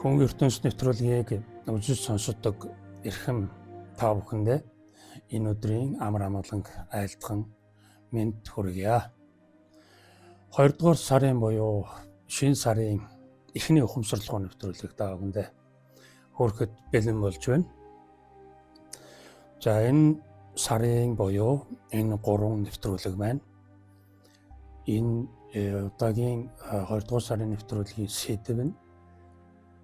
Хүн ертөнц нэвтрүүлгийг үзэж сонсдог эрхэм та бүхэндээ энэ өдрийн амар амгалан айлтган мэнд хүргье. 2 дугаар сарын буюу шинэ сарын эхний ухамсарлогын нэвтрүүлэг та бүхэндээ хүрэхэд бэлэн болж байна. За энэ сарын буюу энэ 3 нэвтрүүлэг маань энэ удаагийн 2 дугаар сарын нэвтрүүлгийн сэдэв нь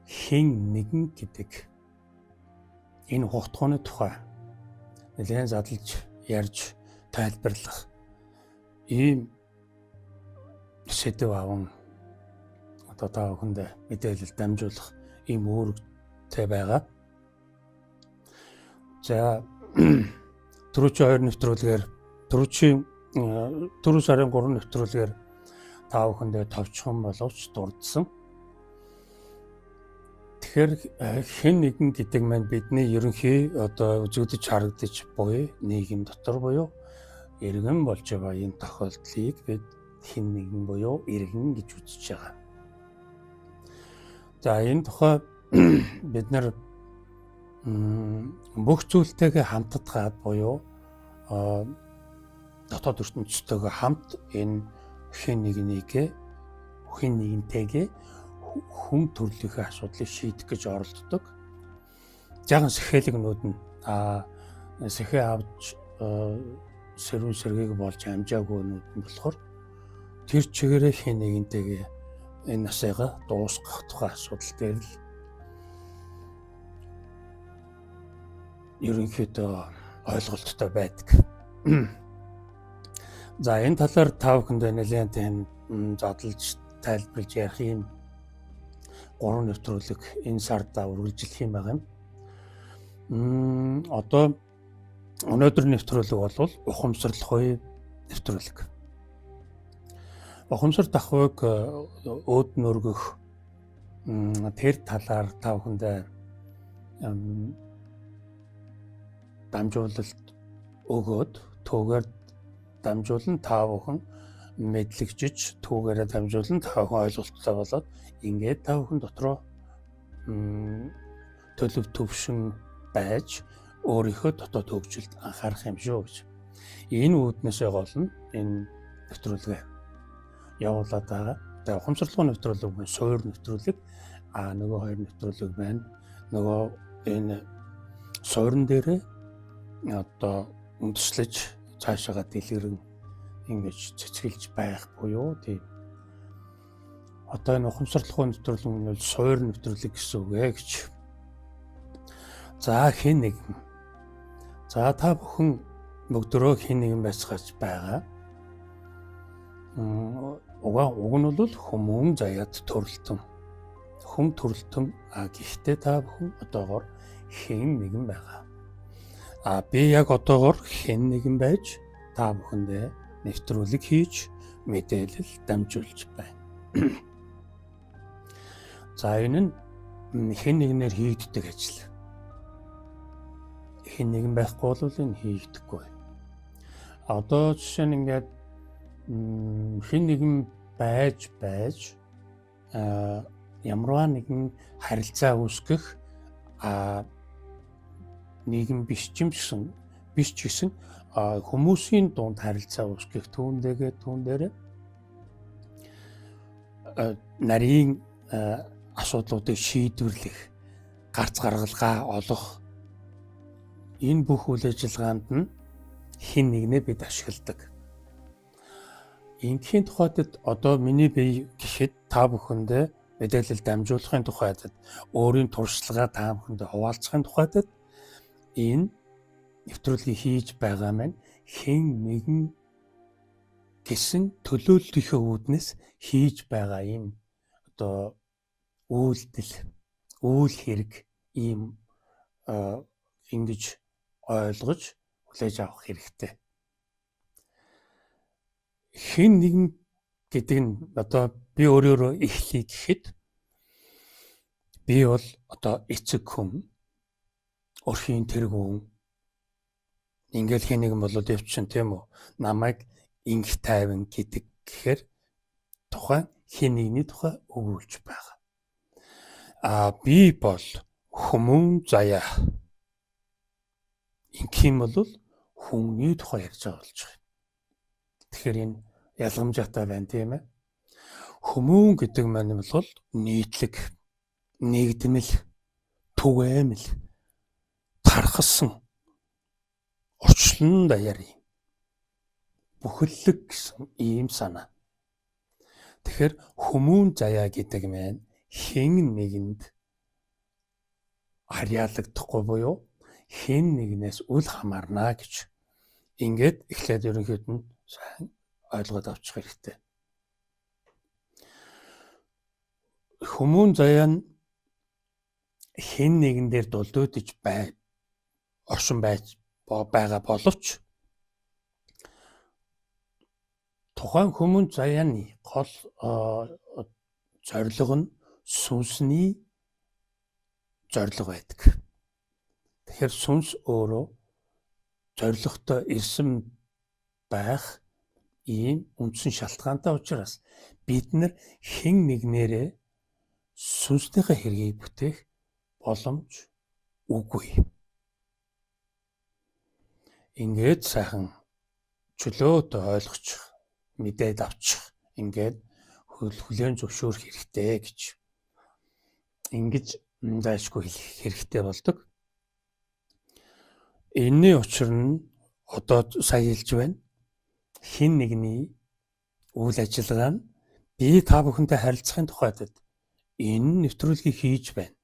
хэн нэгэн гэдэг энэ хугацааны тухай нэлээд задлж ярьж тайлбарлах ийм сэдэв аван одоо та бүхэнд мэдээлэл дамжуулах ийм үүрэгтэй байгаа. За түрүүчийн 2 нэвтрүүлгээр түрүү сарын 3 нэвтрүүлгээр та бүхэндээ товчхон боловч дурдсан. Тэгэхээр хэн нэгэн гэдэг маань бидний ерөнхий одоо үзэгдэж харагдаж буй нийгэм дотор буюу иргэн болж байгаа энэ тохиолдлыг бид хэн нэгэн буюу иргэн гэж үзэж байгаа. За энэ тухай бид нар бүх зүйлтэйгээ хамтдаад буюу дотоод ертөнцтэйгээ хамт энэ хэн нэгнийгээ хүн төрлийнхээ асуудлыг шийдэх гэж оролддог. Жаахан сэхэлэгнүүд нь сэхээ авч сэрүүн сэргийг болж амжаагүй нүд нь болохоор тэр чигээрээ хэн нэгнтэйгээ энэ насыгаа дуусгах тухай асуудал дээр л ерөнхийдөө ойлголттой байдаг. За энэ талаар та бүхэндээ нэлээд задлж тайлбарлаж ярих юм 3 нэвтрүүлэг энэ сард үргэлжлэх юм байгаа юм. Одоо өнөөдөр нэвтрүүлэг бол ухамсарлахуй нэвтрүүлэг. Ухамсар давхыг өөд нөргөх тэр талаар та бүхэндээ дамжуулалт өгөөд түүгээр дамжуулан та бүхэн мэдлэгжиж түүгээрээ дамжуулан та бүхэн ойлголттой болоод ингээд та бүхэн дотроо төлөв төвшин байж өөрийнхөө дотоод хөгжилд анхаарах юм шүү гэж. Энэ үүднээсээ гол нь энэ нэвтрүүлгээ явуулаад байгаа. Тэгээ ухамсарлогын нэвтрүүлэг буюу суур нэвтрүүлэг нөгөө 2 нэвтрүүлэг байна. Нөгөө энэ суурин дээрээ одоо үндэслэж цаашаага дэлгэрэн ингэж цэцгэлж байх буюу тийм одоо энэ ухамсарлахуй нэвтрүүлэг нь бол суур нэвтрүүлэг гэсэн үг ээ гэж. За хэн нэгэн. За та бүхэн бүгдөө хэн нэгэн байцгааж байгаа. Уг нь бол хүмүүн заяад төрөлтөн. Хүм төрөлтөн гэхдээ та бүхэн одоогоор хэн нэгэн байгаа. Би яг одоогоор хэн нэгэн байж та бүхэндээ нэвтрүүлэг хийж мэдээлэл дамжуулж байна. За энэ нь хэн нэгнээр хийгддэг ажил. Хэн нэгэн байхгүй бол энэ хийгдэхгүй. Одоо жишээ нь ингээд хэн нэгэн байж ямарваа нэгэн харилцаа үүсгэх нийгэм биш ч гэсэн хүмүүсийн дунд харилцаа үүсгэх түүн дээр нарийн асуудлуудыг шийдвэрлэх, гарц гаргалгаа олох энэ бүх үйл ажиллагаанд нь хэн нэгнээ бид ашигладаг. Ингийн тухайд одоо миний бие гэхэд та бүхэндээ мэдээлэл дамжуулахын тухайд өөрийн туршлагаа та бүхэндээ хуваалцахын тухайд энэ нэвтрүүлгийг хийж байгаа маань хэн нэгэн гэсэн төлөөллийнхөө үүднээс хийж байгаа юм одоо үйлдэл, үйл хэрэг ийм ингэж ойлгож хүлээж авах хэрэгтэй. Хэн нэгэн гэдэг нь одоо би өөрөөрөө эхлэе гэхэд би бол одоо эцэг хүн, өрхийн тэргүүн ингээл хэн нэгэн болоод явчихсан тийм үү? Намайг инх тайван гэдэг гэхээр тухайн хэн нэгний тухай өгүүлж байгаа. би бол хүмүүн заяа. Ингээм бол хүмүүний тухай ярьж байгаа болж байна. Тэгэхээр энэ ялгамжаатай байна тийм ээ. Хүмүүн гэдэг маань бол нийтлэг, нэгдмэл, түгээмэл, тархсан, орчлон даяар юм. Бүхэллэг гэсэн ийм санаа. Тэгэхээр хүмүүн заяа гэдэг маань хэн нэгэнд харьяалагдахгүй буюу хэн нэгнээс үл хамаарна гэж ингээд эхлээд ерөнхийд нь сайн ойлгоод авчих хэрэгтэй. Хүмүүн заяа нь хэн нэгэн дээр дулдуудж оршин байгаа боловч тухайн хүмүүн заяаны гол зорилго нь сүнсний зорилго байдаг. Тэгэхээр сүнс өөрөө зорилготой ирсэн байх ийм үндсэн шалтгаантай учраас бид нар хэн нэгнээрээ сүнснийхээ хэргийг бүтээх боломж үгүй. Ингээд сайхан чөлөөтэй ойлгочих, мэдээд авчих, ингээд хүлээн зөвшөөрөх хэрэгтэй гэж ингэж дайшгүй хэлэх хэрэгтэй болдог. Энэний учир нь одоо сая хэлж байна. Хэн нэгний үйл ажиллагаа нь би та бүхэнтэй харилцахын тухайд энэ нэвтрүүлгийг хийж байна.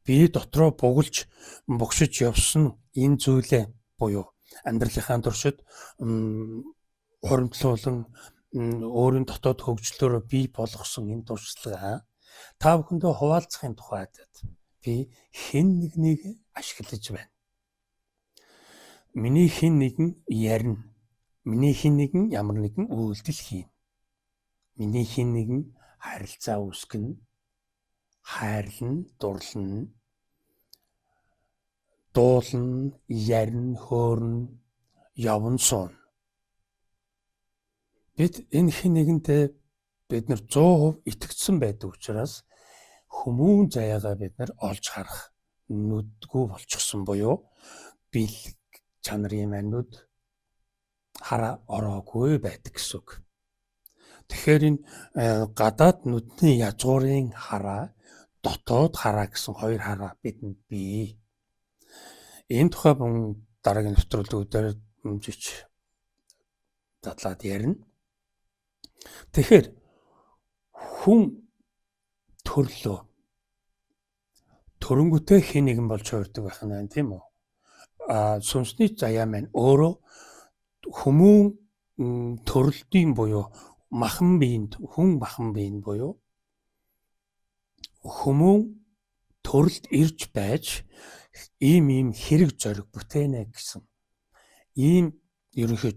Би дотроо бугалж богшиж явсан энэ зүйлээ буюу амьдралынхаа туршид хуримтлуулан өөрийн дотоод хөгжлөөрөө бий болгосон энэ туршлага та бүхэндээ хуваалцахын тухайд би хэн нэгнийг ашиглаж байна. Миний хэн нэгэн ярина. Миний хэн нэгэн ямар нэгэн үйлдэл хийнэ. Миний хэн нэгэн харилцаа үүсгэнэ. Хайрлна, дурлна, дуулна, ярина, хөөрнө, явна, суун. Бид энэ хэн нэгэнтэй бид нар 100% итгэцсэн байдаг учраас хүмүүн заяагаа бид нар олж харах нүдгүй болчихсон буюу бэлэг чанарын манууд хараа ороогүй байдаг гэсэн үг. Тэгэхээр энэ гадаад нүдний язгуурын хараа, дотоод хараа гэсэн хоёр хараа бидэнд бий. Энэ тухай дараагийн нэвтрүүлгүүдээр хэмжиж задлаад ярина. Тэгэхээр хүн төрлөө төрөнгөтэй хэн нэгэн болж хуурдаг байх нь байна тийм үү? Сүнсний заяа маань өөрөө хүмүүн төрөлтийн буюу махан биенд хүн махан биенд буюу хүмүүн төрөлд ирж байж ийм хэрэг зориг бүтээнэ гэсэн ийм ерөнхий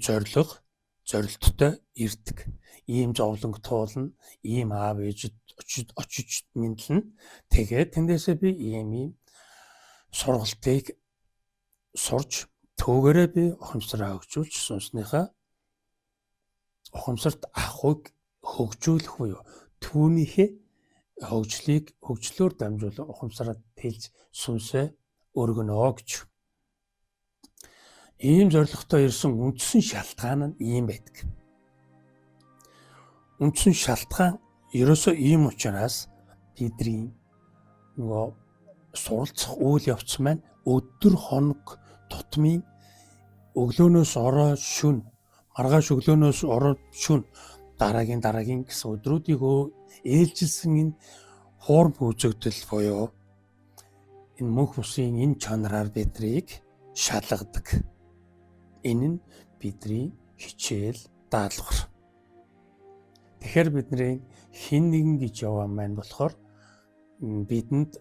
зорилттой ирдэг. Ийм зовлонг туулна, ийм аав ээжид очиж мэдлэн тэгээд тэндээсээ би ийм сургалтыг сурж түүгээрээ би ухамсараа хөгжүүлж сүнснийхээ ухамсарт ахуйг хөгжүүлэх буюу түүнийхээ хөгжлөөр дамжуулан ухамсараа тэлж сүнсээ өргөнөө гэж. Ийм зорилготой ирсэн үндсэн шалтгаан нь ийм байдаг. Үндсэн шалтгаан ерөөсөө ийм учраас бидний суралцах үйл явц маань өдөр хоног тутмын өглөөнөөс ороо шүн, маргааш өглөөнөөс ороо шүн, дараагийн гэсэн өдрүүдийг ээлжилсэн энэ хуурм үзэгдэл буюу энэ мөнх бүсийн энэ чанараар бидрийг шалгадаг. Энэ нь бидний хичээл даалгавар. Тэгэхээр бидний хэн нэгэн гэж яваа маань болохоор бидэнд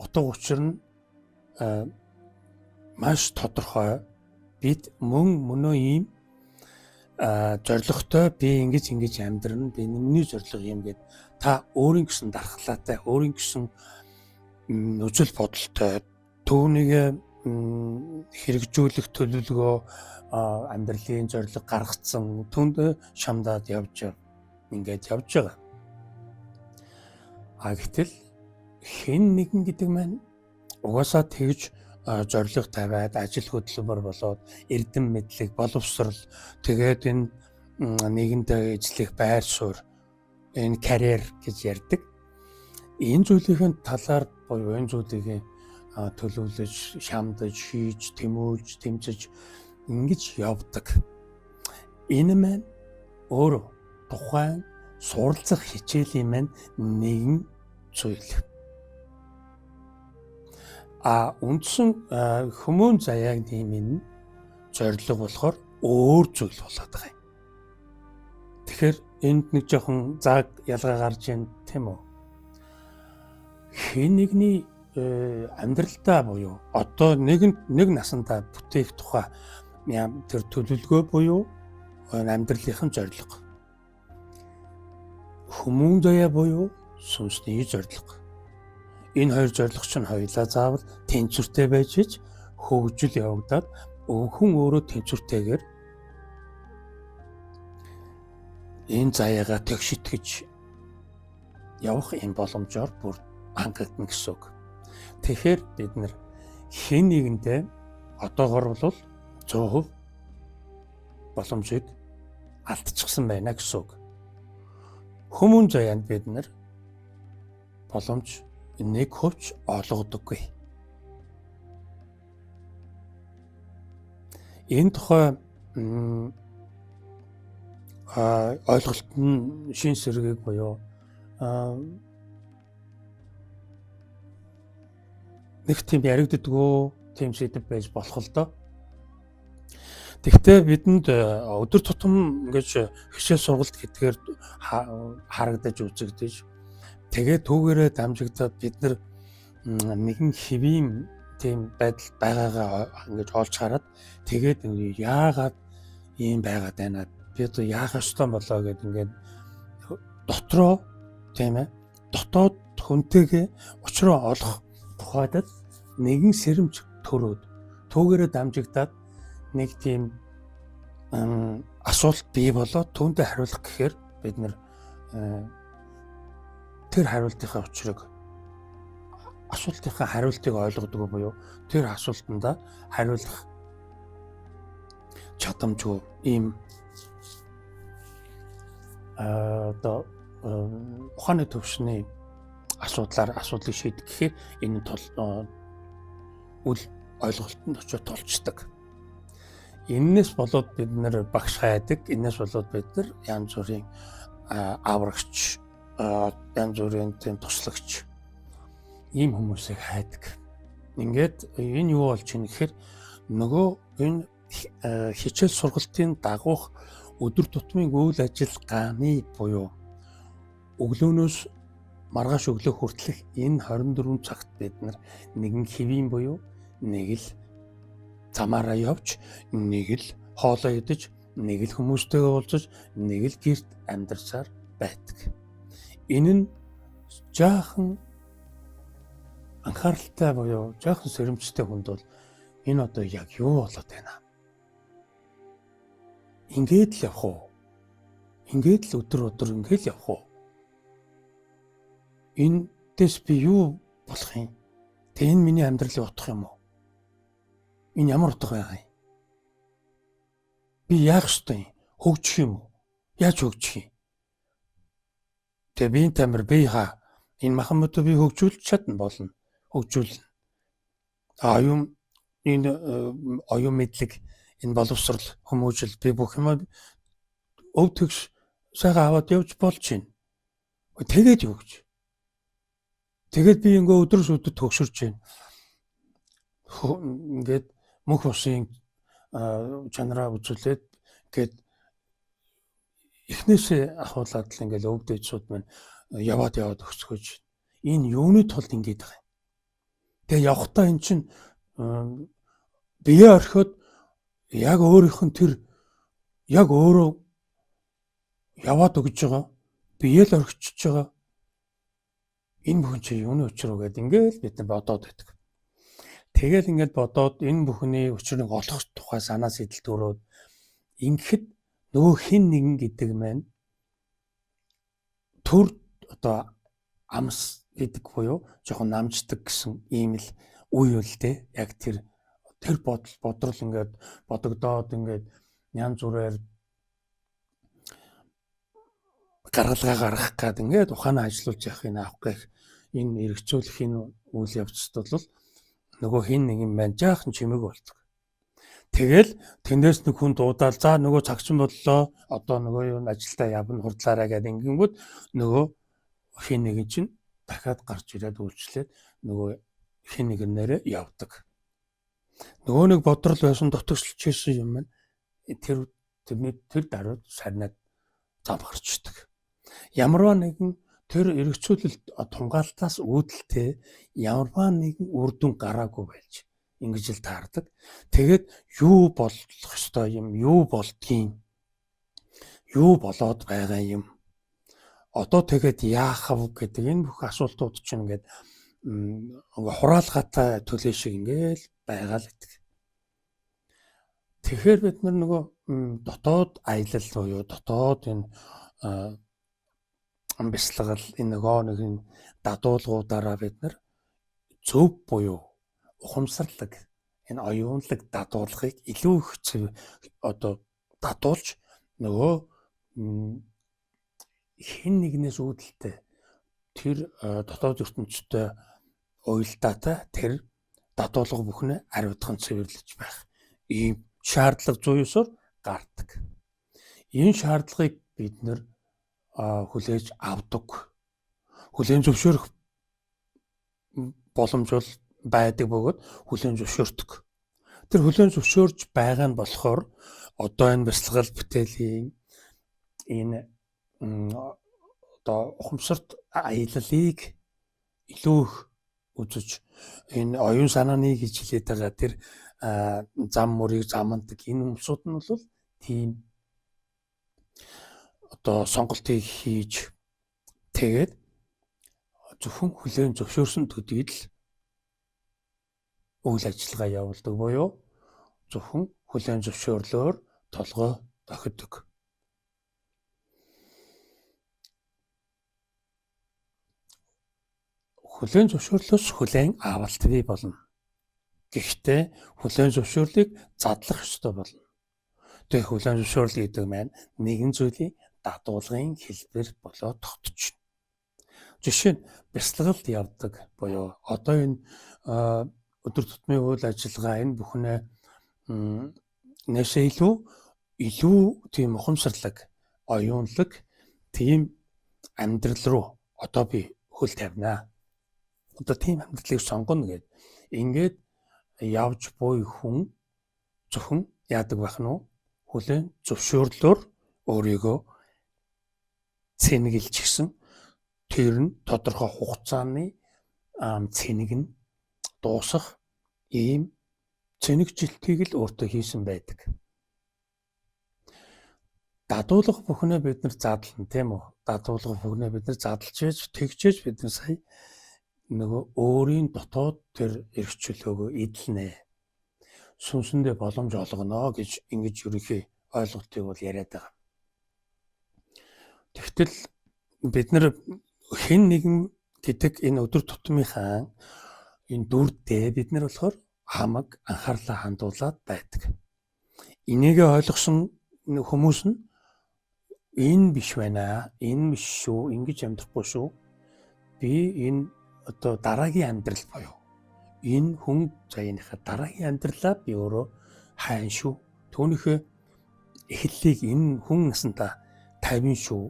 утга учир нь маш тодорхой. Бид мөнөө ийм зоригтой би ингэж амьдрна, би миний зориг юм гээд та өөрийн гэсэн дархлаатай, өөрийн гэсэн үзэл бодолтой түүнийг хэрэгжүүлэх төлөвлөгөө амьдралын зориг гаргацсан түнд шамдаад явж байгаа. Гэтэл хэн нэгэн гэдэг маань угаасаа тэгж зориг тавиад ажил хөдөлмөр болоод эрдэм мэдлэг боловсрал тэгээд энэ нэгэндээ эзлэх байр суурь энэ карьер гэж ярьдаг. Энэ зүйлийн талаар буюу энэ зүйлийг төлөвлөж, шамдаж, хийж, тэмүүлж, тэмцэж ингэж явдаг. Энэ маань өөрөө тухайн суралцах хичээлийн маань нэгэн зүйл. Үндсэн хүмүүн заяагны минь зориг болохоор өөр зүйл болоод байгаа юм. Тэгэхээр энд нэг жоохон зааг ялгаа гарч ийн тийм үү? Хэн нэгний амьдралдаа буюу одоо нэг насандаа бүтээх тухай тэр төлөвлөгөө буюу амьдралынхын зориг. Хүмүүн заяа буюу сүнсний зориг. Энэ хоёр зориг чинь хоёулаа заавал тэнцвэртэй байж ич хөгжил явагдаад хүн өөрөө тэнцвэртэйгээр энэ заяагаа тэгшитгэж явах юм боломжоор бүр хангагдана гэсэн үг. Тэгэхээр бид нэр хэн нэгэндээ одоогор бол 100% боломжийг алдчихсан байна гэсэн үг. Хүмүүн заяанд бид нэр боломж 1% олгодоггүй. Энэ тухай ойлголт нь шин сэргийг буюу нэг тийм яригддаггүй тийм сэдв байж болох л доо. Тэгвэл бидэнд өдөр тутам ингэж хичээл сургалт гэдгээр харагдаж үзэгдэж тэгээд түүгээрээ дамжигдаад бид нэгэн хэвийн тийм байдал байгаагаа ингэж олж хараад тэгээд яагаад ийм байгаад байна бид яах ёстой болоо гэд ингээд дотроо тийм ээ дотоод хүнтэйгээ учраа олох тухайд нэгэн сэрэмж төрөөд түүгээрээ дамжигдаад нэг тийм асуулт бий болоод түүндээ хариулах гэхээр бид тэр хариултынхаа учрыг асуултынхаа хариултыг ойлгодог буюу тэр асуултанда хариулах чадамжгүй ийм одоо ухааны төвшний асуудлыг шийдэхээр энэ үл ойлголтод очиж толчдаг. Энээс болоод бид нэр багш хайдаг, энээс болоод бид нар янз бүрийн аврагч, янз бүрийн тийм туслагч ийм хүмүүсийг хайдаг. Ингээд энэ юу болж ийн гэхээр нөгөө энэ хичээл сургалтын дагуух өдөр тутмын үйл ажиллагааны буюу өглөөнөөс маргааш өглөө хүртэлх энэ 24 цагт бид нэгэн хэвийн буюу нэг л замаараа явж, нэг л хоолоо идэж, нэг л хүмүүстэйгээ уулзаж, нэг л гэрт амьдарсаар байдаг. Энэ нь жаахан анхааралтай буюу жаахан сэрэмжтэй хүнд бол энэ одоо яг юу болоод байна? Ингээд л явах уу? Ингээд л өдөр ингээд л явах уу? Энэс би юу болох юм? Тэ энэ миний амьдралыг утгах юм уу? Энэ ямар утга байгаа юм? Би яах ёстой юм? Хөгжих юм уу? Яаж хөгжих юм? Тэгээ би тамир бийха энэ Махамбатыг би хөгжүүлж чадна болно. Хөгжүүлнэ. Энэ оюун мэдлэг, энэ боловсрал, хүмүүжил би бүх юм өв төгс сайхан аваад явж болж байна. Тэгээд юу гэж? Тэгээд би ингээ өдрөөс өдөрт төгшөрч байна. Ингээд мөх усын чанараа үзүүлээд гээд эхнээсээ ахуулаад л ингээл өвдөжсүүд маань яваад өсгөж энэ юуны тулд ингээд байгаа юм. Тэгээ явхдаа эн чинь бие орхиод яг өөрийнх нь тэр яг өөрөө яваад өгж байгаа бие л орхичж байгаа энэ бүхэн чи юуны учир вэ гэдэг ингээл бид нар бодоод байдаг. Тэгэл ингээд бодоод энэ бүхний учрыг олох тухай санаа сэтэл төрөөд ингэхэд нөгөө хин нэгэн гэдэг маань төр одоо амс гэдэг буюу жоохон намждаг гэсэн ийм л үе үл дээ. Яг тэр бодрол ингээд бодогдоод ингээд янз бүрээр гаргалгаа гаргах гээд ингээд ухаанаа ажиллуулж явахын авах гэх энэ эргцүүлэхийн үйл явцд бол нөгөө хин нэг юм байна жаахан чимэг болдог. Тэгэл тэндээс нэг хүн дуудаал за нөгөө цагчин боллоо одоо нөгөө юу ажилдаа явна хурдлаараа гэдэг ингэнгүүт нөгөө хин нэг чинь дахиад гарч ирээд үйлчлээд нөгөө хин нэг нэрээ явдаг. Нөгөө нэг бодрол байсан дотогшлж ирсэн юм байна. Тэр даруйд сарнаад зам гарчдаг. Ямарваа нэгэн тэр эргцүүлэлт тунгаалтаас үүдэлтэй ямарваа нэгэн үр дүн гараагүй байж ингэж л таардаг. Тэгээд юу болох ёстой юм, юу болдгийн, юу болоод байгаа юм. Одоо тэгээд яах вэ гэдэг энэ бүх асуултууд чинь ингээд хураалгатай төлөө шиг ингээл байгаа л гэдэг. Тэгэхээр бид нөгөө дотоод аялал буюу дотоод энэ бясалгал энэ нөгөө нэг дадуулгуудаараа бид зөв буюу ухамсарлаг энэ оюунлаг дадуулгыг илүү их одоо дадуулж нөгөө хэн нэгнээс үүдэлтэй тэр дотоод ертөнцтэй уялдаатай тэр дадуулга бүхнээ ариутхан цэвэрлэж байх ийм шаардлага 109-оор гардаг. Энэ шаардлагыг бид хүлээж авдаг. Хүлээн зөвшөөрөх боломж бол байдаг бөгөөд хүлээн зөвшөөрдөг. Тэр хүлээн зөвшөөрж байгаа нь болохоор одоо энэ бясалгал бүтээлийн энэ одоо ухамсарт аяллалыг илүү их үзэж энэ оюун санааны гэж хэлээд байгаа тэр зам мөрийг замандаг энэ хүмүүсүүд нь бол тийм одоо сонголтыг хийж тэгээд зөвхөн хүлээн зөвшөөрсөн төдийд л үйл ажиллагаа явуулдаг буюу зөвхөн хүлээн зөвшөөрлөөр толгой дохидог. Хүлээн зөвшөөрлөөс хүлээн авалт бий болно. Гэхдээ хүлээн зөвшөөрлийг задлах ёстой болно. Тэгээ хүлээн зөвшөөрөл гэдэг маань нэгэн зүйлийн дадуулгын хэлбэр болоод тогтчихно. Жишээ нь бясалгалд явдаг буюу одоо энэ өдөр тутмын үйл ажиллагаа энэ бүхнээ нэшээ илүү тийм ухамсарлаг, оюунлаг тийм амьдрал руу одоо би хөл тавина. Одоо тийм амьдралыг сонгоно гэд ингээд явж буй хүн зөвхөн яадаг байх нь хүлээн зөвшөөрлөөр өөрийгөө цэнгэлж гисэн тэр нь тодорхой хугацааны цэнийг нь дуусах ийм цэнэгжилтийг л өөртөө хийсэн байдаг. Дадуулга бүхнээ бид нар задлана тийм үү? Дадуулга бүхнээ бид нар задлж яаж тэгжээж бид нар сая нөгөө өөрийн дотоод тэр эрх чөлөөгөө эдэлнэ. Сүнсэндээ боломж олгоно гэж ингэж ерөнхий ойлголтыг бол яриад байгаа. Тэгтэл бид нар хэн нэгэн гэдэг энэ өдөр тутмынхаа энэ дүрдээ бид нар болохоор хамаг анхаарлаа хандуулад байдаг. Энийгээ ойлгосон хүмүүс нь энэ биш байна, энэ биш шүү, ингэж амьдрахгүй шүү. Би энэ одоо дараагийн амьдрал боёо. Энэ хүн заяаныхаа дараагийн амьдралаа би өөрөө хайна шүү. Түүнийхээ эхлэлийг энэ хүн насандаа тавина шүү.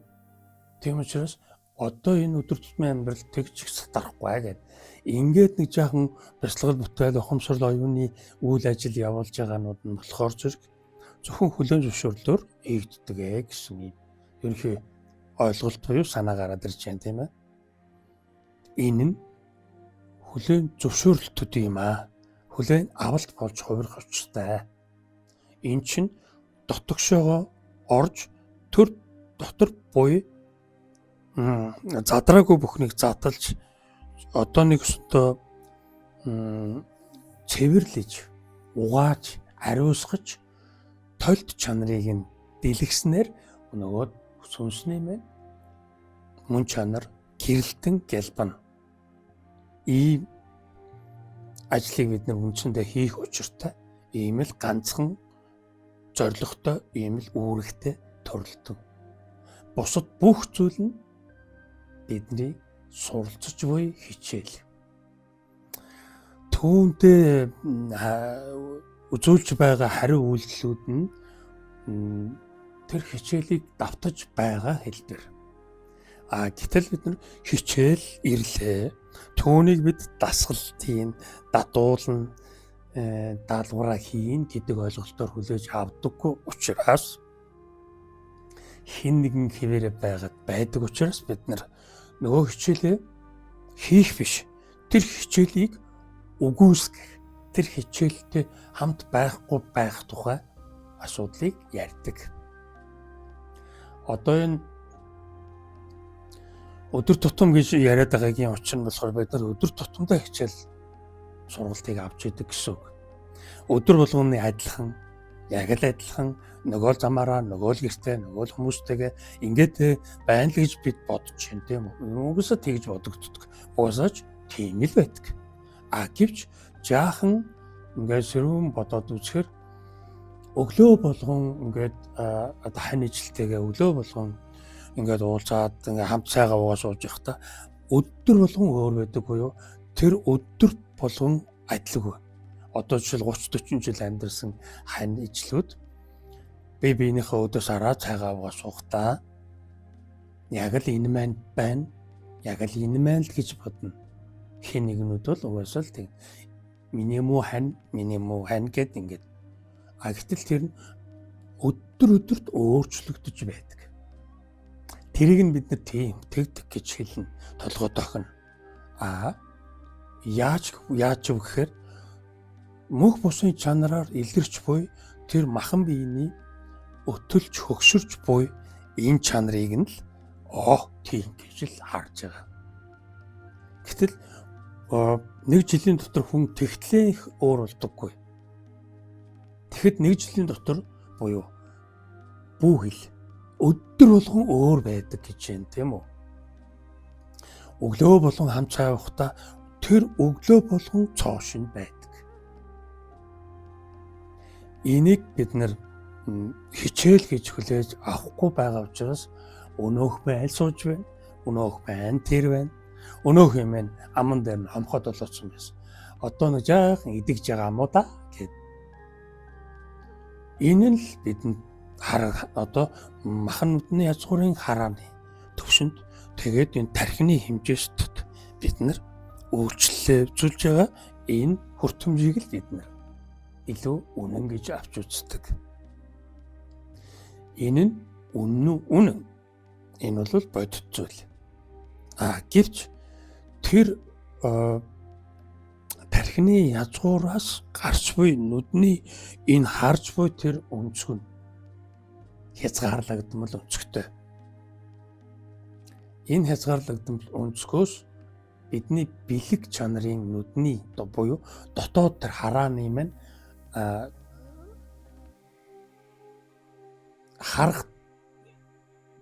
Тийм учраас одоо энэ өдөр тутмын амьдрал тэгж сатарахгүй гэд. Ингээд нэг жаахан бясалгал бүтээл ухамсарл оюуны үйл ажил явуулж байгаанууд нь болохоор зэрэг зөвхөн хүлээн зөвшөөрлөөр хийгддэг гэсэн юм. Ерөнхий ойлголт буюу санаа гараад ирж байна тийм ээ. Энэ нь хүлээн зөвшөөрлөлтүүд юм аа. Хүлээн авалт болж хувирах учиртай. Энэ чинь дотогшоогоо орж төр дотор буй задраагүй бүхнийг зааталж одоо нэг өстөө цэвэрлэж угааж ариусгаж толд чанарыг нь дэлгэснээр нөгөө сүнсний мэн мөн чанар гэрэлтэн гялбана. ийм ажлыг бид нар үндсэндээ хийх учиртай ийм л ганцхан зорилготой, ийм л үүрэгтэй төрөлтөн. Бусад бүх зүйл нь бидний суралцж буй хичээл. Түүнтэй үзүүлж байгаа хариу үйлдэлүүд нь тэр хичээлийг давтаж байгаа хэлбэр. Гэтэл бид нар хичээл ирлээ. Түүнийг бид дасгалтын, дадуулна, даалгавраа хийн гэдэг ойлголтоор хүлээж авдаггүй учраас хин нэгэн хэвээрээ байдаг учраас бид нар нөгөө хичээлээ хийх биш. Тэр хичээлийг үгүйсгэх, тэр хичээлтэй хамт байхгүй байх тухай асуудлыг ярьдаг. Одоо энэ өдөр тутам гэж яриад байгаагийн учир нь болохоор бид нар өдөр тутамдаа хичээл сургалтыг авч идэг гэсэн үг. Өдөр болгоны адилхан, яг л адилхан нөгөө л замаараа, нөгөө л гэртээ, нөгөө л хүмүүстэйгээ ингээд байна л гэж бид бодож байна тийм үү? Угсаа тэгж бодогддог. Угсаач тийм л байдаг. Гэвч жаахан ингээд сэрүүн бодоод үзэхээр өглөө болгон ингээд хань ижилтэйгээ өглөө болгон ингээд уулзаад ингээд хамт цайгаа уугаа сууж явахдаа өдөр болгон өөр байдаг буюу тэр өдөр болгон адилгүй. Одоо жишээл 30-40 жил амьдарсан хань ижлүүд бие биенийхээ өдөөс хараа цайгаа уугаа суухдаа яг л энэ маань байна. Яг л энэ маань л гэж бодно. Хин нэгнүүд бол угаасаа л тэг миний муу хань гэд ингээд. Гэтэл тэр нь өдөрт өөрчлөгдөж байдаг. Тэрийг нь бид нар тийм тэгдэг гэж хэлнэ. Толгой дохно. Яаж вэ гэхээр мөнх бусын чанараар илэрч буй тэр махан биений өтөлж хөгшөрч буй энэ чанарыг нь л тийм гэж л харж байгаа. Гэтэл нэг жилийн дотор хүн тэгтлээ их өөр болдоггүй. Тэгэхэд нэг жилийн дотор буюу бүх хил өдөр болгон өөр байдаг гэж байна тийм үү? Өглөө болгон хамт цай уухта тэр өглөө болгон цоо шин байдаг. Энийг бид нар хичээл гэж хүлээж авахгүй байгаа учраас өнөөх байл сууж байна. Өнөөх байна тэр байна. Өнөөх юм байна. Аман дээр нь хомхоод болоодсон байсан. Одоо нэг жаахан идэгж байгаа юм уу да гэд. Энэ л бидэнд одоо махан нүдний язгуурын харааны төвшөнд тэгээд энэ тархины хэмжээст бид нар үйлчлэлээ үзүүлж байгаа энэ хүртэмжийг л бид нар илүү үнэн гэж авч үздэг. Энэ нь үнэн. Энэ бол бодит зүйл. Гэвч тэр тархины язгуураас гарч буй нүдний энэ харж буй тэр өнцгөн хязгаарлагдмал өнцгтэй. Энэ хязгаарлагдмал өнцгөөс бидний бэлэг чанарын нүдний буюу дотоод тэр харааны маань харах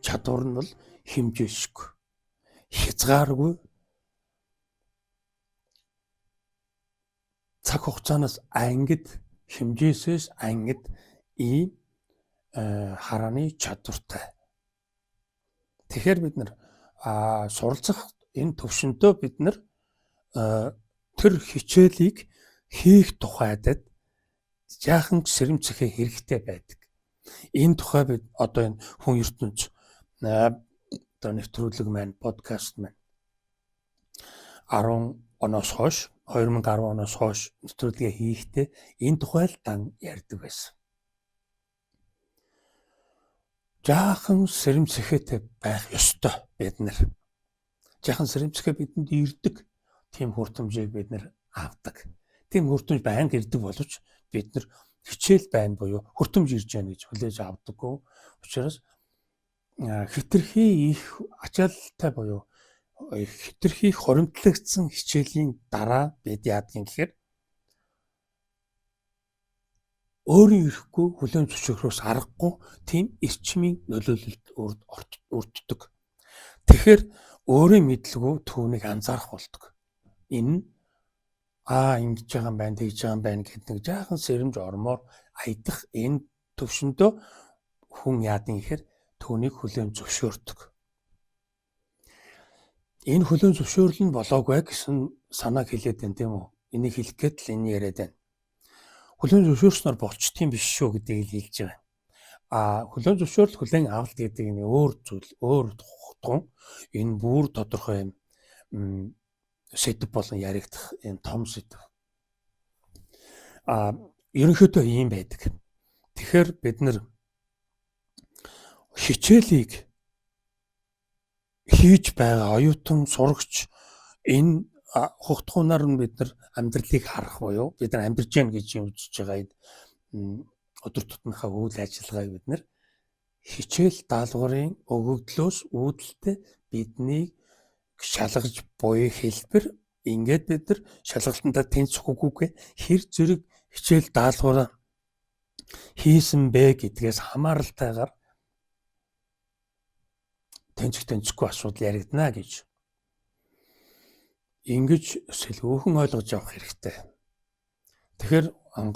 чадвар нь бол хэмжээшгүй, хязгааргүй цаг хугацаанаас ангид хэмжээсээс ангид ийм харааны чадвартай. Тэгэхээр бид нар суралцах энэ төвшөнтөө бид нар тэр хичээлийг хийх тухайдад жаахан сэрэмцэхээ хэрэгтэй байдаг. Энэ тухай бид одоо энэ хүн ертөнц одоо нэвтрүүлэг маань подкаст маань 10 оноос хойш 2010 оноос хойш нэвтрүүлгээ хийхдээ энэ тухай л дан ярьдаг байсан. Жаахан сэрэмцэхээтэй байх ёстой бид нар. Жаахан сэрэмцэхээ бидэнд ирдэг тийм хүртэмжийг бид нар авдаг. Тийм хүртэмж байнга ирдэг боловч бид нар хичээл байна буюу хүртэмж ирж байна гэж хүлээж авдаггүй. Учираас хитрхи их ачаалттай буюу хитрхи хоримтлагдсан хичээлийн дараа бид яадаг юм гэхээр өөрийн ирэхгүй хүлээн зөвшөөрөхөөс аргагүй тийм эрчмийн нөлөөлөлд өртдөг. Тэгэхээр өөрийн мэдлгүй түүнийг анзаарах болдог. Энэ ингэж байгаа юм байна, тэгж байгаа юм байна гэдэг нэг жаахан сэрэмж ормоор аядах энэ төвшөндөө хүн яадын гэхээр түүнийг хүлээн зөвшөөрдөг. Энэ хүлээн зөвшөөрөл нь болоогүй гэсэн санааг хэлээд байна тийм үү? Энийг хэлэх гээд л энэ яриад байна. Хүлээн зөвшөөрснөөр болчтiin биш шүү гэдгийг хэлж байгаа. Хүлээн зөвшөөрөл хүлээн авалт гэдэг нь өөр зүйл, өөр тухган энэ бүр тодорхой юм сэдв болон яригдах юм том сэдв. Ерөнхийдөө ийм байдаг. Тэгэхээр бид нар хичээлийг хийж байгаа оюутан сурагч энэ хугтгуунаар нь бид нар амьдралыг харах буюу бид нар амьдарч яах гэж үзэж байгаа энэ өдөр тутмынхаа үйл ажиллагааг бид нар хичээл даалгаврын өгөгдлөөс үүдэлтэй биднийг шалгаж буй хэлбэр ингээд бид нар шалгалтандаа тэнцэхгүйгээ хэр зэрэг хичээл даалгавраа хийсэн бэ гэдгээс хамааралтайгаар тэнцэхгүй асуудал яригдана гэж ингэж сэлгүүхэн ойлгож явах хэрэгтэй. Тэгэхээр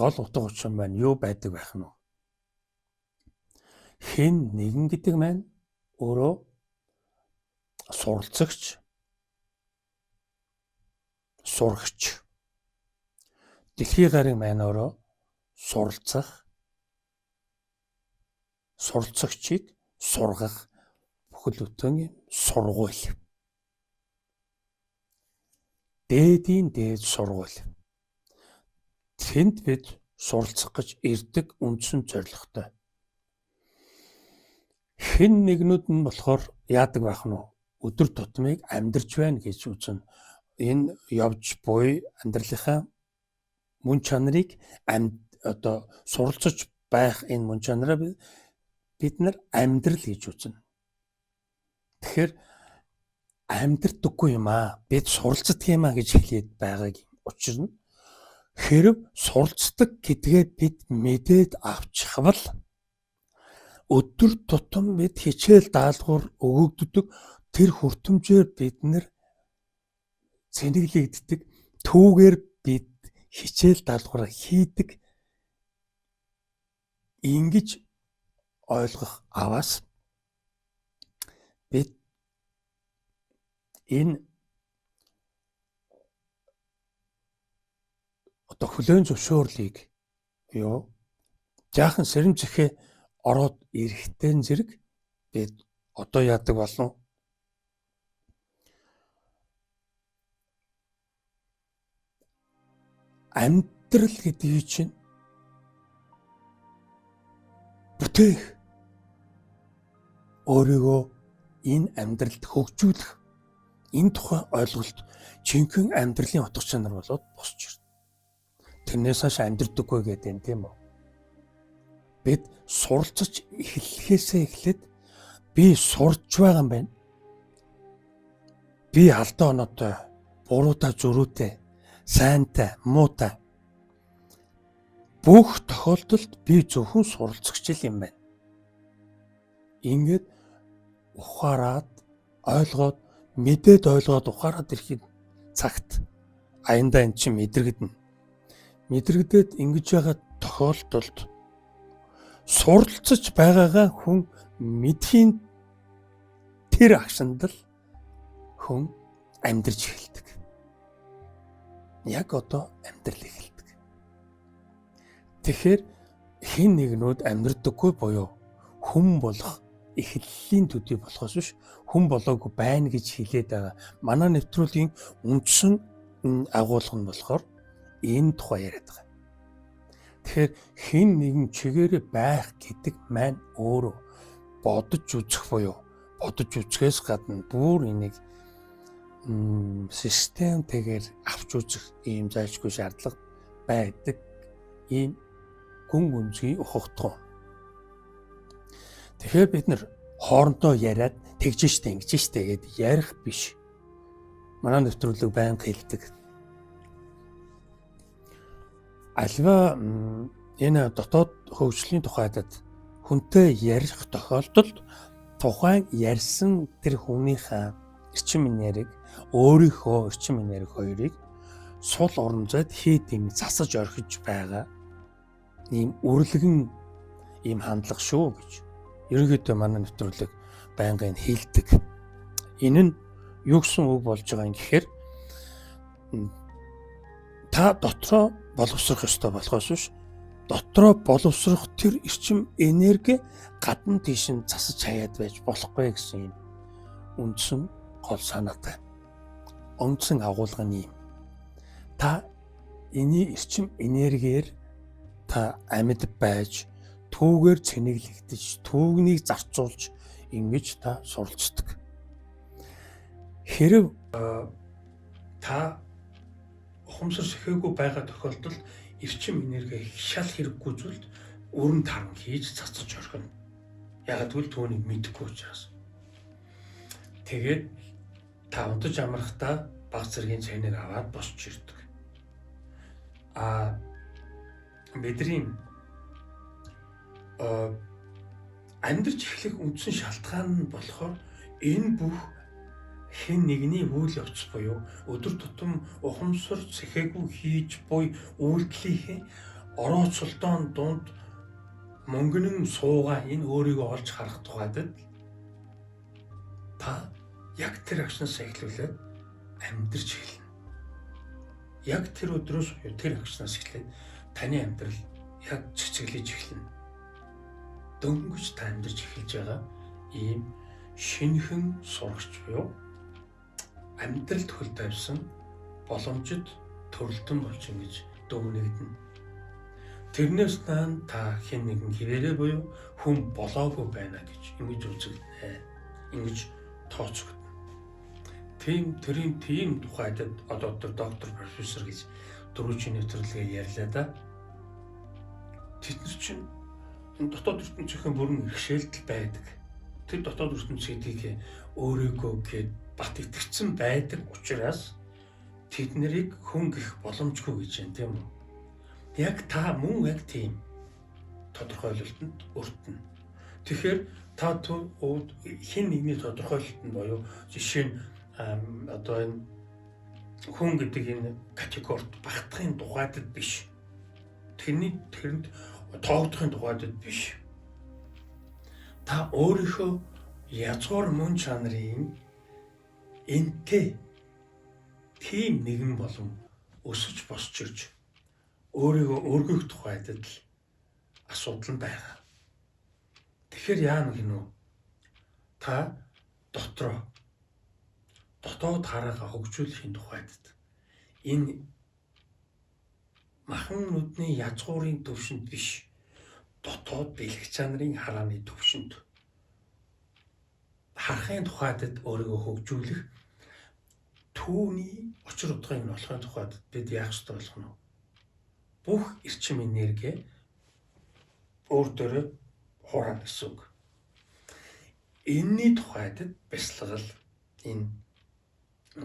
гол утга учир маань юу байдаг байх нь вэ? Хэн нэгэн гэдэг маань өөрөө суралцагч, сурагч. Дэлхийн гарын маань өөрөө суралцагчийг сургах бүхэл бүтэн сургууль. Дээдийн дээд сургууль. Тэнд бид суралцах гэж ирдэг үндсэн зорилготой. Хэн нэгнүүд нь болохоор яадаг байх нь өдөр тутмыг амьдарч байна гэж үзнэ. Энэ явж буй амьдралынхаа мөн чанарыг суралцж байх энэ мөн чанараа бид нар амьдрал гэж үзнэ. Тэгэхээр амьдрдаггүй юм бид суралцдаг юм гэж хэлээд байгааг учир нь хэрв суралцдаг гэдгээ бид мэдээд авчихвал өдөр тутам бид хичээл даалгавар өгөгддөг тэр хүртэмжээр бид нар цэнэглэгддэг түүгээр бид хичээл даалгавар хийдэг ингэж ойлгох аваас бид энэ хүлээн зөвшөөрлийг юу жаахан сэрэмжихээ ороод ирэхтэй зэрэг бид одоо яадаг болов амьдрал гэдэг чинь бүтээх өөрийгөө энэ амьдралд хөгжүүлэх энэ тухай ойлголт жинхэнэ амьдралын утга чанар болоод босч ирнэ. Тэрнээс хойш амьдрдаггүй гэдэг юм тийм үү? Бид суралцж эхлэхээсээ эхлээд би сурж байгаа юм байна. Би алдаа оноотой, буруутай, зөрүүтэй, сайнтай, муутай бүх тохиолдолд би зөвхөн суралцагч юм байна. Ингээд ухаарад ойлгоод мэдээд ойлгоод ухаарад ирэхэд цагт аяндаа эн чинь мэдрэгдэнэ. Мэдрэгдээд ингэж байгаа тохиолдолд суралцж байгаагаа хүн мэдхийн тэр агшинд л хүн амьдарч эхэлдэг. Яг одоо амьдрал эхэлдэг. Тэгэхээр хэн нэгнүүд амьдрдаггүй буюу хүн болох эхлэлийн төдий болохоос биш хүн болоогүй байна гэж хэлээд байгаа. Манай нэвтрүүлгийн үндсэн агуулга нь болохоор энэ тухай яриад байгаа. Тэгэхээр хэн нэгэн чигээрээ байх гэдэг маань өөрөө бодож үзэх буюу бодож үзэхээс гадна бүр энийг системтэйгээр авч үзэх ийм зайлшгүй шаардлага байдаг ийм гүн гүнзгий ухагтгоо. Тэгэхээр бид нар хоорондоо яриад тэгж штэ ингэж штэ гэд ярих биш. Манай нэвтрүүлэг байнга хэлдэг. Альва энэ дотоод хөгжлийн тухайд хүнтэй ярих тохиолдолд тухайн ярьсан тэр хүнийхээ эрчим яриаг өөрийнхөө эрчим энерги хоёрыг сул урамжаад хийд юм засаж орхиж байгаа ийм үрлэгэн ийм хандлага шүү гэж ерөнхийдөө манай нэвтрүүлэг байнгын хэлдэг. Энэ нь юу гэсэн үг болж байгаа юм гэхээр та дотроо боловсрох ёстой болохоос биш дотроо боловсрох тэр эрчим энерги гадна тийш нь засаж хаяад байж болохгүй гэсэн юм үндсэн гол санаатай. Онгоцон агуулга нь юм. Та энэ эрчим энергиэр та амьд байж түүгээр цэнэглэгдэж түүнийг зарцуулж ингэж та суралцдаг. Хэрв та ухамсар сэхээгүй байгаа тохиолдолд эрчим энерги шал хэрэггүй зүйлд өрн таран хийж цацаж орхино. Яг тэгвэл түүнийг мэдэхгүй учраас. Тэгээд та унтаж амрахтаа баг зэргийн цайныг аваад босч ирдэг. Бидний амьдарч эхлэх үндсэн шалтгаан нь болохоор энэ бүх хэн нэгний үйл явц буюу өдөр тутам ухамсар сэхээгүй хийж буй үйлдэлийнхээ орооцолдоон дунд мөнгөнөн суугаа энэ өөрийгөө олж харах тухайд та яг тэр агшнаас эхлүүлээд амьдарч эхэлнэ. Яг тэр өдрөөс тэр агшнаас эхлээд таны амьдрал яг цэцгэлж эхэлнэ. Дөнгөж та амьдарч эхэлж байгаа ийм шинэхэн сурагч буюу амьдралд хөл тавьсан боломжит төрөлтөн болж ингэж дүгнэгдэнэ. Тэрнээс та хэн нэгэн хിവэрэ буюу хүн болоогүй байна гэж ингэж үзэгдэнэ. Ингэж тооцогдно. Тийм тухайд одоо доктор профессор гэж дөрвөн нэвтрүүлгээ ярьлаа да. Тэд нар чинь дотоод ертөнцийн бүрэн иргэшээлт байдаг. Тэр дотоод ертөнцийн өөрийгөө гээд бат итгэцэн байдаг учраас тэд нарыг хүн гэх боломжгүй гэж юм тийм үү? Яг та мөн яг тийм тодорхойлолтод өртнө. Тэгэхээр та хэн нэгний тодорхойлолтод боيو жишээ нь одоо энэ хүн гэдэг энэ категорид багтахын тухайд биш. Тэрэнд тоогдохын тухайд биш. Та өөрийнхөө язгуур мөн чанарын энтэй тийм нэгэн болон өсөж босч ирж өөрийгөө өргөх тухайд л асуудал нь байгаа. Тэгэхээр яа гэнэ үү? Та дотоод хараагаа хөгжүүлэхийн тухайд энэ махан нүдний язгуурын төвшөнд биш дотоод бэлэг чанарын харааны төвшөнд харахын тухайд өөрийгөө хөгжүүлэх түүний учир утгыг нь олохын тухайд бид яах ёстой болох нь бүх эрчим энерги өөр дөрөө хураана гэсэн үг. Энэний тухайд бясалгал энэ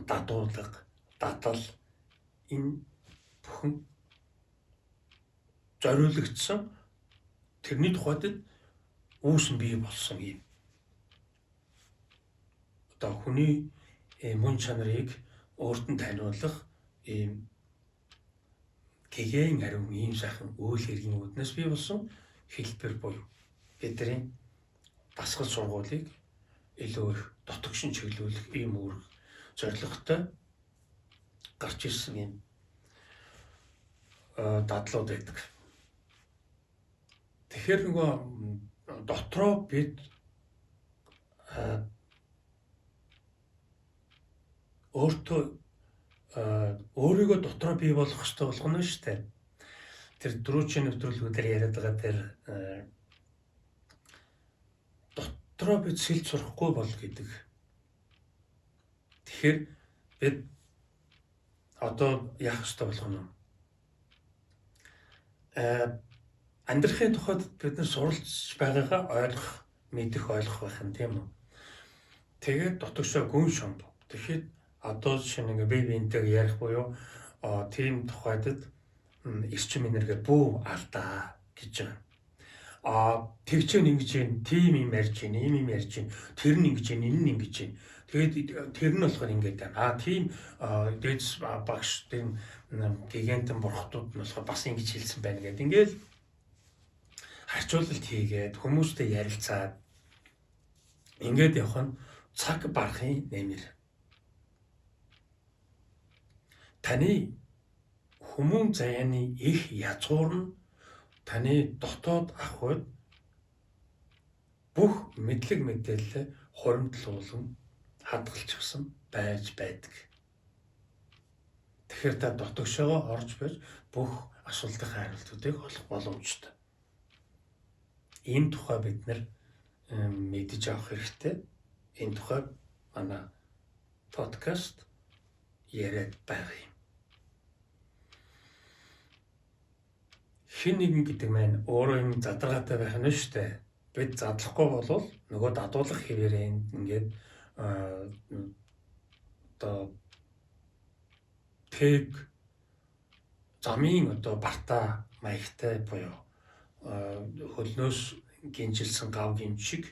дадуулга, дадал энэ бүхэн зориулагдсан тэрний тухайд үүсэн бий болсон юм. Одоо хүний мөн чанарыг өөрт нь таниулах ийм гэгээн ариун ийм сайхан үйл хэргийн үүднээс бий болсон хэлбэр буюу бидний дасгал сургуулийг илүү их дотогшин чиглүүлэх ийм үүрэг зорилготой гарч ирсэн юм дадлууд байдаг. Тэгэхээр нөгөө дотроо бид өөрийгөө дотроо бий болгох хэрэгтэй болгоно шүү дээ. Тэр дөрвөн нэвтрүүлгүүдээр яриад байгаа тэр дотроо бид сэлж сурахгүй бол гэдэг. Тэгэхээр бид одоо яах ёстой болгоно. Амьдрахын тухайд бид нар суралцж байгаагаа мэдэх ойлгох байх юм тийм үү. Тэгээд дотоошоо гүн шонд. Тэгэхээр одоо жишээ нь бие биентэйг ярих буюу тийм тухайд эрчим энерги бүү алдаа гэж байгаа. Тэгчэн ингэж юм, тийм юм ярьж гин, ийм юм ярьж гин, тэр нь ингэж гин, энэ нь ингэж гин. Тэгээд тэр нь болохоор ингэж байна. Тийм дээдс багш тийм гигантын бурхтууд нь болохоор бас ингэж хэлсэн байна гэдэг. Ингээл харьцуулалт хийгээд хүмүүстэй ярилцаад ингээд явах нь цаг барахын нэмэр. Таны хүмүүн заяаны их язгуур нь таны дотоод ахуйд бүх мэдлэг мэдээлэл хуримтлуулан хадгалчихсан байж байдаг. Тэгэхээр та дотогшоо орж байж бүх асуултын хариултуудыг олох боломжтой. Энэ тухай бид нар мэдэж авах хэрэгтэй. Энэ тухай манай подкаст яриад байгаа юм. Хин нэгэн гэдэг маань өөрөө юм задаргаатай байх нь шүү дээ. Бид задлахгүй болвол нөгөө дадуулах хэвээрээ ингээд одоо тэг замын одоо барта маягтай буюу хөлнөөс гинжилсэн гав гимшиг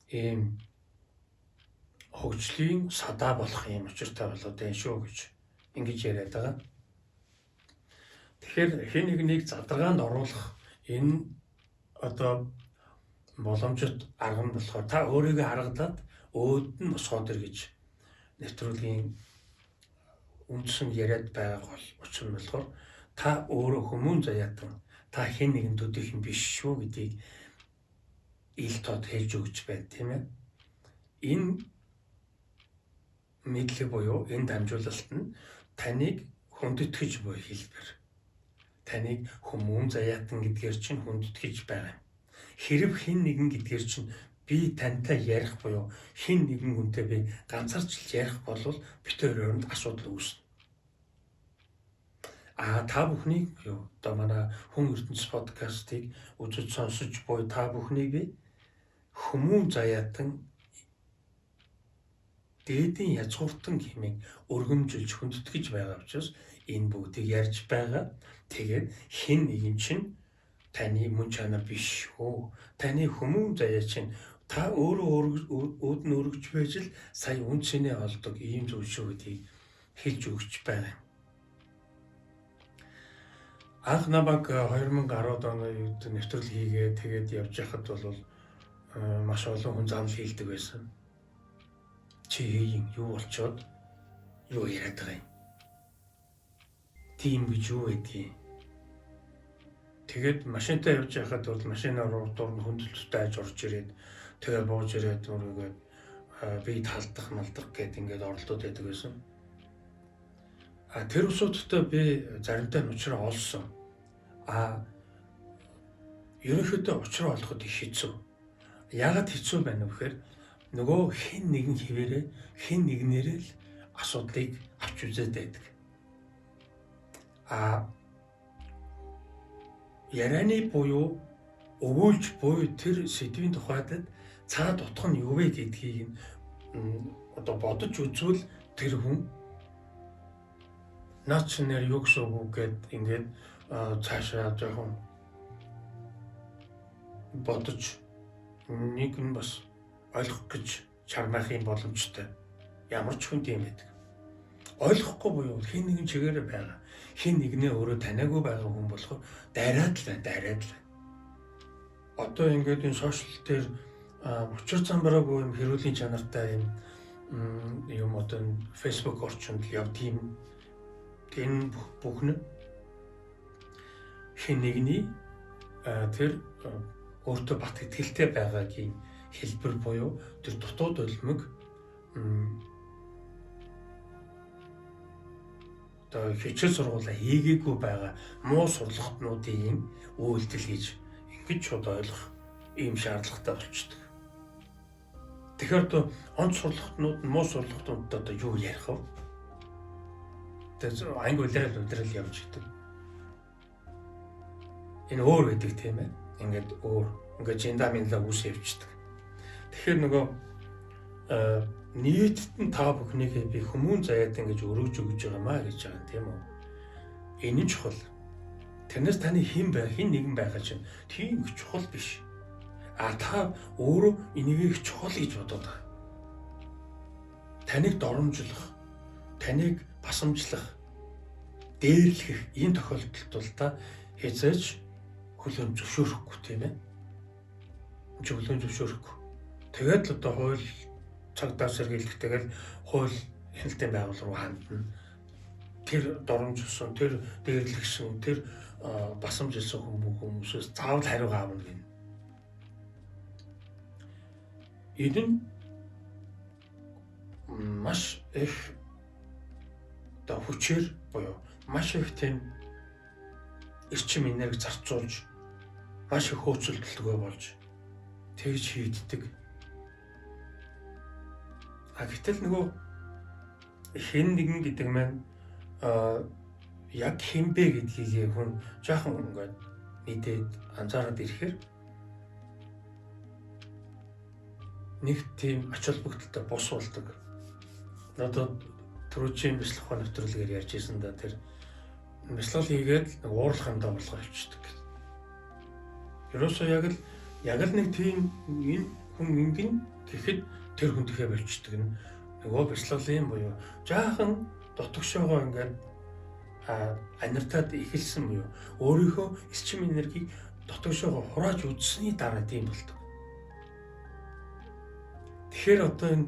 ийм хөгжлийн садаа болох юм учиртай болоод байна шүү гэж ингэж яриад байгаа. Тэгэхээр хэн нэгнийг задаргаанд оруулах энэ одоо боломжит арга нь болохоор та өөрийгөө харагдаад өөд нь босгоод ир гэж нэвтрүүлгийн үндсэн яриад байгаа учир нь болохоор та өөрөө хүмүүн заяатан та хэн нэгэн төдийх юм биш шүү гэдгийг ил тод хэлж өгч байна тийм ээ. Энэ мэдлэг буюу энэ дамжуулалт нь таныг хүндэтгэж буй хэлбэр. Таныг хүмүүн заяатан гэдгээр чинь хүндэтгэж байгаа. Хэрэг хэн нэгэн гэдгээр чинь би тантай ярих буюу хэн нэгэн хүнтэй би ганцаарч ярих болвол битээр өрөөнд асуудал үүснэ. Та бүхнийг одоо манай хүн ертөнц подкастыг үзэж сонсож буй та бүхнийг би хүмүүн заяатан дээдийн язгууртан хэмээн өргөмжилж хүндэтгэж байгаа учраас энэ бүгдийг ярьж байгаа. Тэгээд хэн нэгэн чинь таны мөн чанар биш үү? Таны хүмүүн заяа чинь та өөрөө өөд нь өргөж байж л сая үнцэнэ олдог ийм зүйл шүү гэдгийг хэлж өгч байгаа. Анх намайг 2010 онд нэвтрэл хийгээд тэгээд явж байхад бол маш олон хүн зам хийлдэг байсан. Чи юу болчоод юу яриад байгаа юм? Тийм гэж юу гэдгийг. Тэгээд машинтай явж байхад бол машинаар урд нь хөндлөлттэй аж орж ирээд тэгээд бууж ирээд өөрийгөө би талдах малдах гэд ингээд оролдоод байдаг байсан. Тэр усуудтай би заримдаа учраа олсон. Ерөнхийдөө учраа олоход их хэцүү. Яагаад хэцүү байна вэ гэхээр нөгөө хэн нэгэн хэвээрээ хэн нэгнээрээ л асуудлыг авч үзээд байдаг. Ярианы буюу өгүүлж буй тэр сэдвийн тухайд цаад утга нь юу вэ гэдгийг одоо бодож үзвэл тэр хүн наач нэр юу гэсэн үг гэд ингээд цаашаа жоохон бодож нэг нь бас ойлгох гэж чармаахын боломжтой. Ямар ч хүн тийм байдаг. Ойлгохгүй буюу хэн нэгэн чигээрээ байгаа. Хэн нэгнээ өөрөө таниагүй байгаа хүн болохоор дайраад л байна. Одоо ингээд энэ сошиал дээр учир замбараагүй юм хэрүүлийн чанартай юм одоо Facebook орчинд яв тийм энэ бүхэн хэн нэгний тэр өөртөө бат итгэлтэй байгаагийн хэлбэр буюу тэр дутууд улмыг одоо хичээл сургуулаа хийгээгүй байгаа муу сурлагтнуудын үйлдэл гэж ингэж шууд ойлгох ийм шаардлагатай болчихдог. Тэгэхээр одоо онц сурлагтнууд муу сурлагтнуудад одоо юу ярих вэ? Тэгээд анги улирал явж идэг. Энэ өөр гэдэг тийм ээ. Ингээд өөр ингээд жиндаминлаа үүс явчихдаг. Тэгэхээр нөгөө нийтэд нь та бүхнийг би хүмүүн заяад ингэж өргөж өгж байгаамаа гэж байгаа тийм үү? Энэ нь чухал. Тэрнээс таны хэн нэгэн байгаа чинь тийм их чухал биш. Та өөрөө энийг их чухал гэж бодоод байгаа. таныг доромжлох, таныг басамжлах, дээрлэх энэ тохиолдолд бол та хязгаарч хөлөө зөвшөөрөхгүй тийм ээ. Хөлөө зөвшөөрөхгүй. Тэгээд л одоо хууль цагдаа сэргийлэхтэйгээр хууль хяналтын байгуул руу хандна. Тэр доромжилсон, тэр дээрлэгсэн, тэр басамжилсан хүмүүсээс заавал хариу аавна гэнэ. Энэ нь маш их одоо хүчээр буюу маш их тийм эрчим энерги зарцуулж маш их хөөцөлдөлтгөө болж тэгж хийддэг. Гэтэл нөгөө хэн нэгэн гэдэг маань яг хинбэ гэдгийг хүн жаахан ингээд мэдээд анзаараад ирэхээр нэг тийм ач холбогдолтой бус болдог. Одоо түрүүчийн бяцлах ухааны нэвтрүүлгээр ярьж ирсэн да тэр бяцлал хийгээд нэг уурлах юмдаа болгоо явчихдаг. Ерөөсөө яг л нэг тийм энэ хүн ингэн тэгэхэд тэр хүн тэхээ болчихдаг нь нөгөө бяцлалын буюу жаахан дотгошоогоо ингээд аниртаад эхэлсэн буюу өөрийнхөө эрчим энергийг дотгошоогоо хурааж үзсний дараа тийм болдог. Тэгэхээр одоо энэ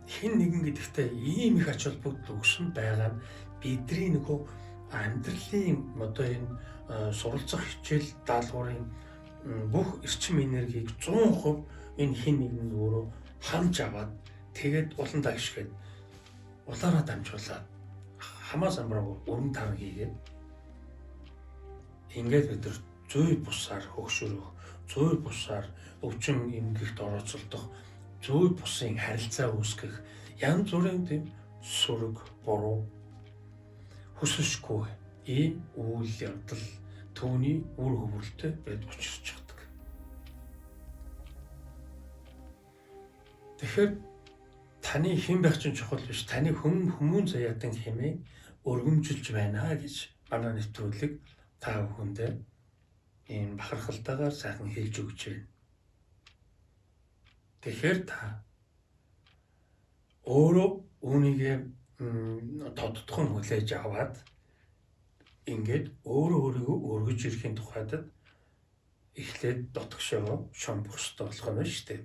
хэн нэгэн гэдэгтээ ийм их ач холбогдол өгсөн байгаа нь бидний нөгөө амьдралын одоо энэ суралцах хичээл даалгаврын бүх эрчим энергийг 100% энэ хэн нэгэн өөрөө хамж аваад тэгээд улан дагшгээд улаараа дамжуулаад хамаа самбараа өрн тар хийгээд ингээд бид нар зүй бусаар хөгшөрөх, зүй бусаар өвчин эмгэгт орооцолдох, зүй бусын харилцаа үүсгэх янз бүрийн тийм сүрэг, буруу хүсэшгүй ийм үйл явдал түүний үр хөврөлтэй байд учирч чаддаг. Тэгэхээр таны хэн байх чинь чухал биш, таны хүмүүн заяадан хэмээн өргөмжилж байна гэж манай нэвтрүүлэг та бүхэндээ ийм бахархалтайгаар сайхан хэлж өгч байна. Тэгэхээр та өөрөө үүнийгээ тодтохон хүлээж аваад ингээд өөрийгөө өргөж ирэхийн тухайд эхлээд дотгошоо шомбох хэрэгтэй болох юм шүү дээ.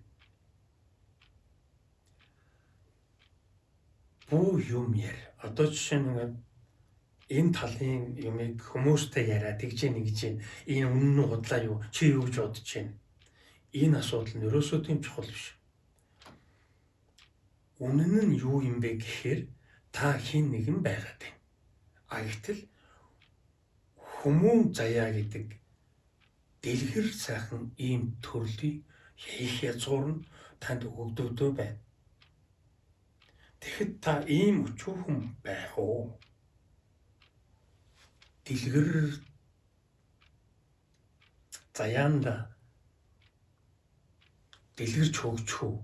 Бүү юм яар. Одоо жишээ нь энэ талын юмыг хүмүүстэй яриа тэгж нэгж энэ үнэн нь худлаа юу? Чи юу гэж бодож байна? Энэ асуудал нь ерөөсөө тийм чухал биш. Үнэн нь юу юм бэ гэхээр та хэн нэгэн байгаад байна. Гэтэл хүмүүн заяа гэдэг дэлгэр сайхан ийм төрлийг хийх язгуур нь танд өгөгдөөдөө байна. Тэгэхэд та ийм өчүүхэн байх уу? Дэлгэр заяанда дэлгэрч хөгжих үү?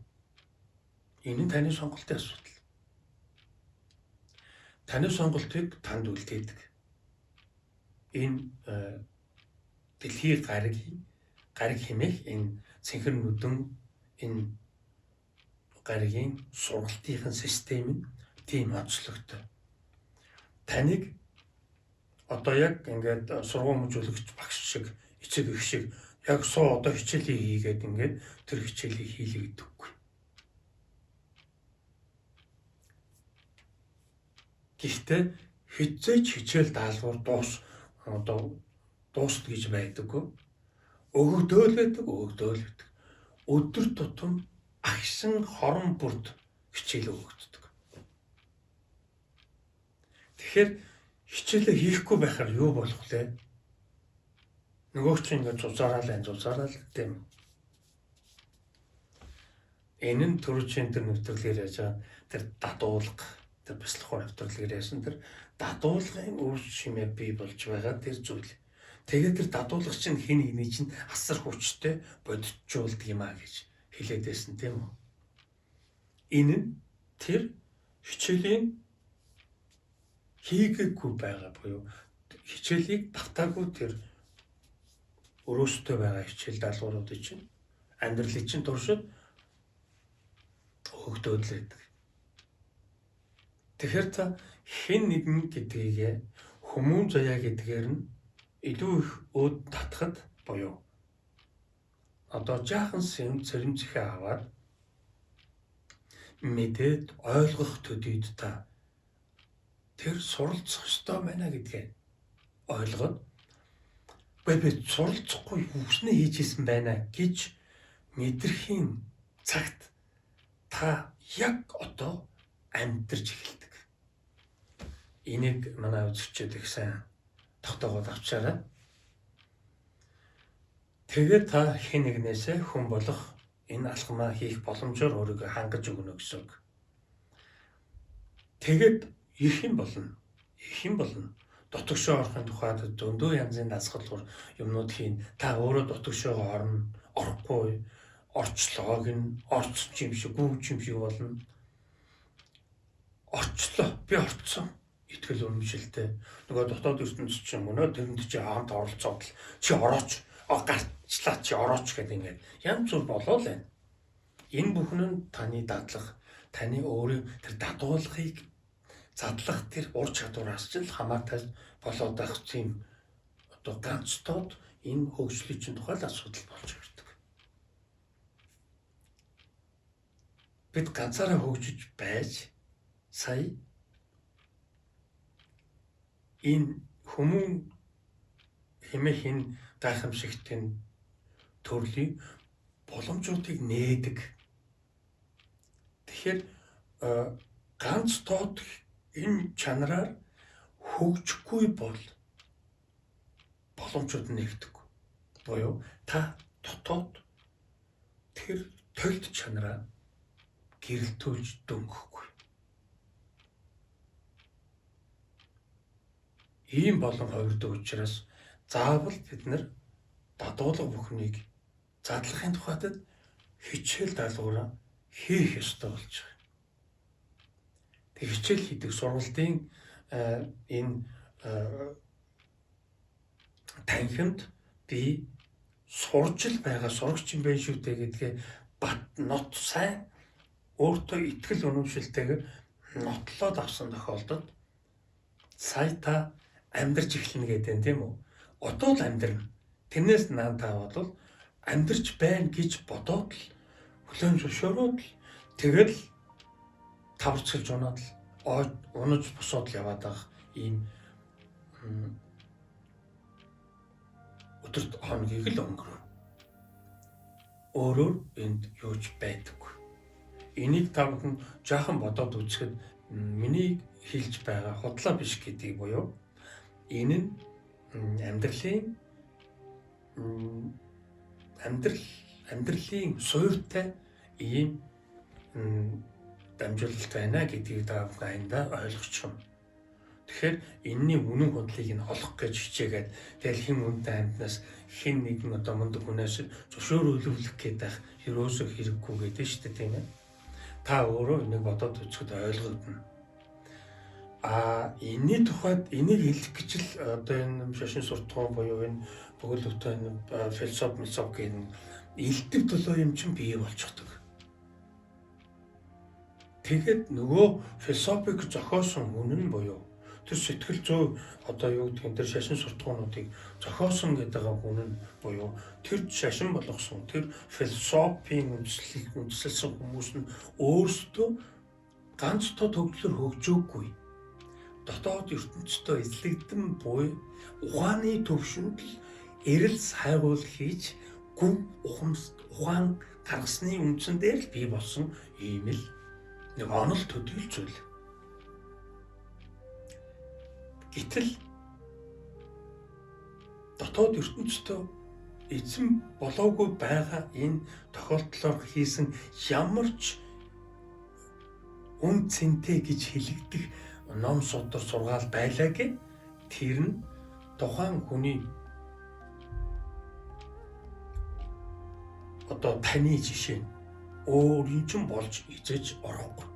Энэ нь таны сонголтын асуудал. Таны сонголтыг танд үлдээдэг. Энэ дэлхийн гариг хэмээх энэ цэнхэр нүдэн энэ гаригийн сургалтын систем нь тийм онцлогтой. Таныг одоо яг ингээд сургууль мужуулагч багш шиг, эцэг их шиг яг суу одоо хичээлийг хийгээд ингээд тэр хичээлийг хийлээ гэдэггүй. Гэхдээ хизээч хичээл даалгавар дуусна гэж байдаггүй. Өгөгдөөл байдаг. Өдөр тутам агшин хорон бүрд хичээл өгөгддөг. Тэгэхээр хичээлээ хийхгүй байхаар юу болох вэ? Нөгөө чинь ингээд зузаараа л гэдэм. Энэ нь төрөчийн тэр нэвтрүүлгээр яаж тэр дадуулга, тэр бяцлах ухааны нэвтрүүлгээр яасан тэр дадуулгын үр шимээ бий болж байгаа тэр зүйл. Тэгээд тэр дадуулагч чинь хэн нэгний чинь асар хүчтэй бодитжуулдаг юм а гэж хэлээд байсан тийм үү? Энэ нь тэр хичээлийн хийгээгүй байгаа буюу хичээлийг давтаагүй тэр өрөөстэй байгаа хичээл даалгавруудыг чинь амьдралын чинь туршид өгөгдөөд л байдаг. Тэгэхээр та хэн нэгэн гэдгийг хүмүүн заяа гэдгээр нь илүү их өөд татхад буюу одоо жаахан сэрэмжихээ аваад мэдээд ойлгох төдийд та тэр суралцах ёстой байна гэдгээ ойлгоод би суралцахгүй үснэ хийжсэн байна гэж мэдрэхийн цагт та яг одоо амьдарч эхэлдэг. Энийг манай үзэгчид их сайн тогтоогоод авчаарай. Тэгээд та хэн нэгнээсээ хүн болох энэ алхмаа хийх боломжоор өөрийгөө хангаж өгнө гэсэн үг. Тэгээд их юм болно. Дотгошоо орохын тухайд зөндөө янзын дасгалуур юмнууд хийн. Та өөрөө дотгошоогоо орохгүй, орчлоог нь орцсон юм шиг, гүйж юм шиг болно. Орчлоо, би орцсон. Итгэл үнэмшилтэй. Нөгөө дотоод ертөнцийн чинь мөнөө тэрэнд чи хаант оролцоод чи орооч, гарчлаа чи орооч гэдэг ингээд янз бүр болоо л байна. Энэ бүхэн нь таны дадлах, таны өөрийн тэр дадуулгыг задлах тэр ур чадвараас ч л хамаатай болоод байх тийм одоо ганцтод энэ хөгжлийн чинь тухай асуудал болж ирдэг. Бид ганцаараа хөгжиж байж сая энэ хүмүүн хэмээх гайхамшигтын төрлийн боломжуудыг нээдэг. Тэгэхээр ганц тод энэ чанараар хөгжихгүй бол боломжууд нэгдэг. Буюу та дотоод тэр толд чанараа гэрэлтүүлж дөнгөхгүй. Ийм болон хувирдаг учраас заавал бид нар дадуулга бүхнийг задлахын тухайд хичээл даалгавраа хийх ёстой болж байгаа. Тэг хичээл хийдэг сургалтын энэ танхимд би сурж л байгаа сурагч юм байна шүү дээ гэдгээ бат нот сайн өөртөө итгэл үнэмшилтэйгээр нотлоод авсан тохиолдолд сая та амьдарч эхлэнэ гэдэг тийм үү? Одоо л амьдрна. Тэрнээс наан та бол амьдарч байна гэж бодоод л хүлээн зөвшөөрөөд л тэгэл таварцгалж унаад л унаж босоод л яваад байгаа ийм өдөрт хоногийг л өнгөрөв. Өөрөөр энд юуч байдаггүй. Энийг та бүхэн жаахан бодоод үзэхэд миний хэлж байгаа худлаа биш гэдгийг буюу энэ нь амьдралын суйртай ийм дамжуулалт байна гэдгийг та бүхэн ойлгочих юм. Тэгэхээр энэний үнэн худлыг нь олох гэж хичээгээд тэгэл хэн үнэтэй амьтнаас хэн нэгэн одоо мундаг хүнээс зөвшөөрүүлүүлэх гэдэг ерөөсөө хэрэггүй гэдэг шүү дээ тийм ээ. Та өөрөө энийг бодоод үзэхэд ойлгогдно. Энэний тухайд энийг хэлэх гэж л одоо энэ шашин суртахуун буюу энэ бүгд өвтөө философи гэх элдв толоо юм чинь бий болчихдог. Тэгээд нөгөө философик зохиосон хүн нь буюу тэр сэтгэл зүй одоо юу гэдэг нь тэр шашин суртахуунуудыг зохиосон гэдэг хүн нь буюу тэр шашин болгосон тэр философийн үндэслэлсэн хүмүүс нь өөрсдөө ганц тод хөгжлөөр хөгжөөгүй. Дотоод ертөнцийн эзлэгдэн буй ухааны төвшөнд л эрэл сайгуул хийж гүн ухаан гаргасны үндсэн дээр л бий болсон ийм л нэг онол төдийл зүйл. Гэтэл дотоод ертөнцийн эзэн болоогүй байгаа энэ тохиолдлоор хийсэн ямар ч үн цэнтэй гэж хэлэгдэх ном судар сургаал байлаагүй тэр нь тухайн хүний одоо таны жишээ өөрийн чинь болж ижиж орохгүй.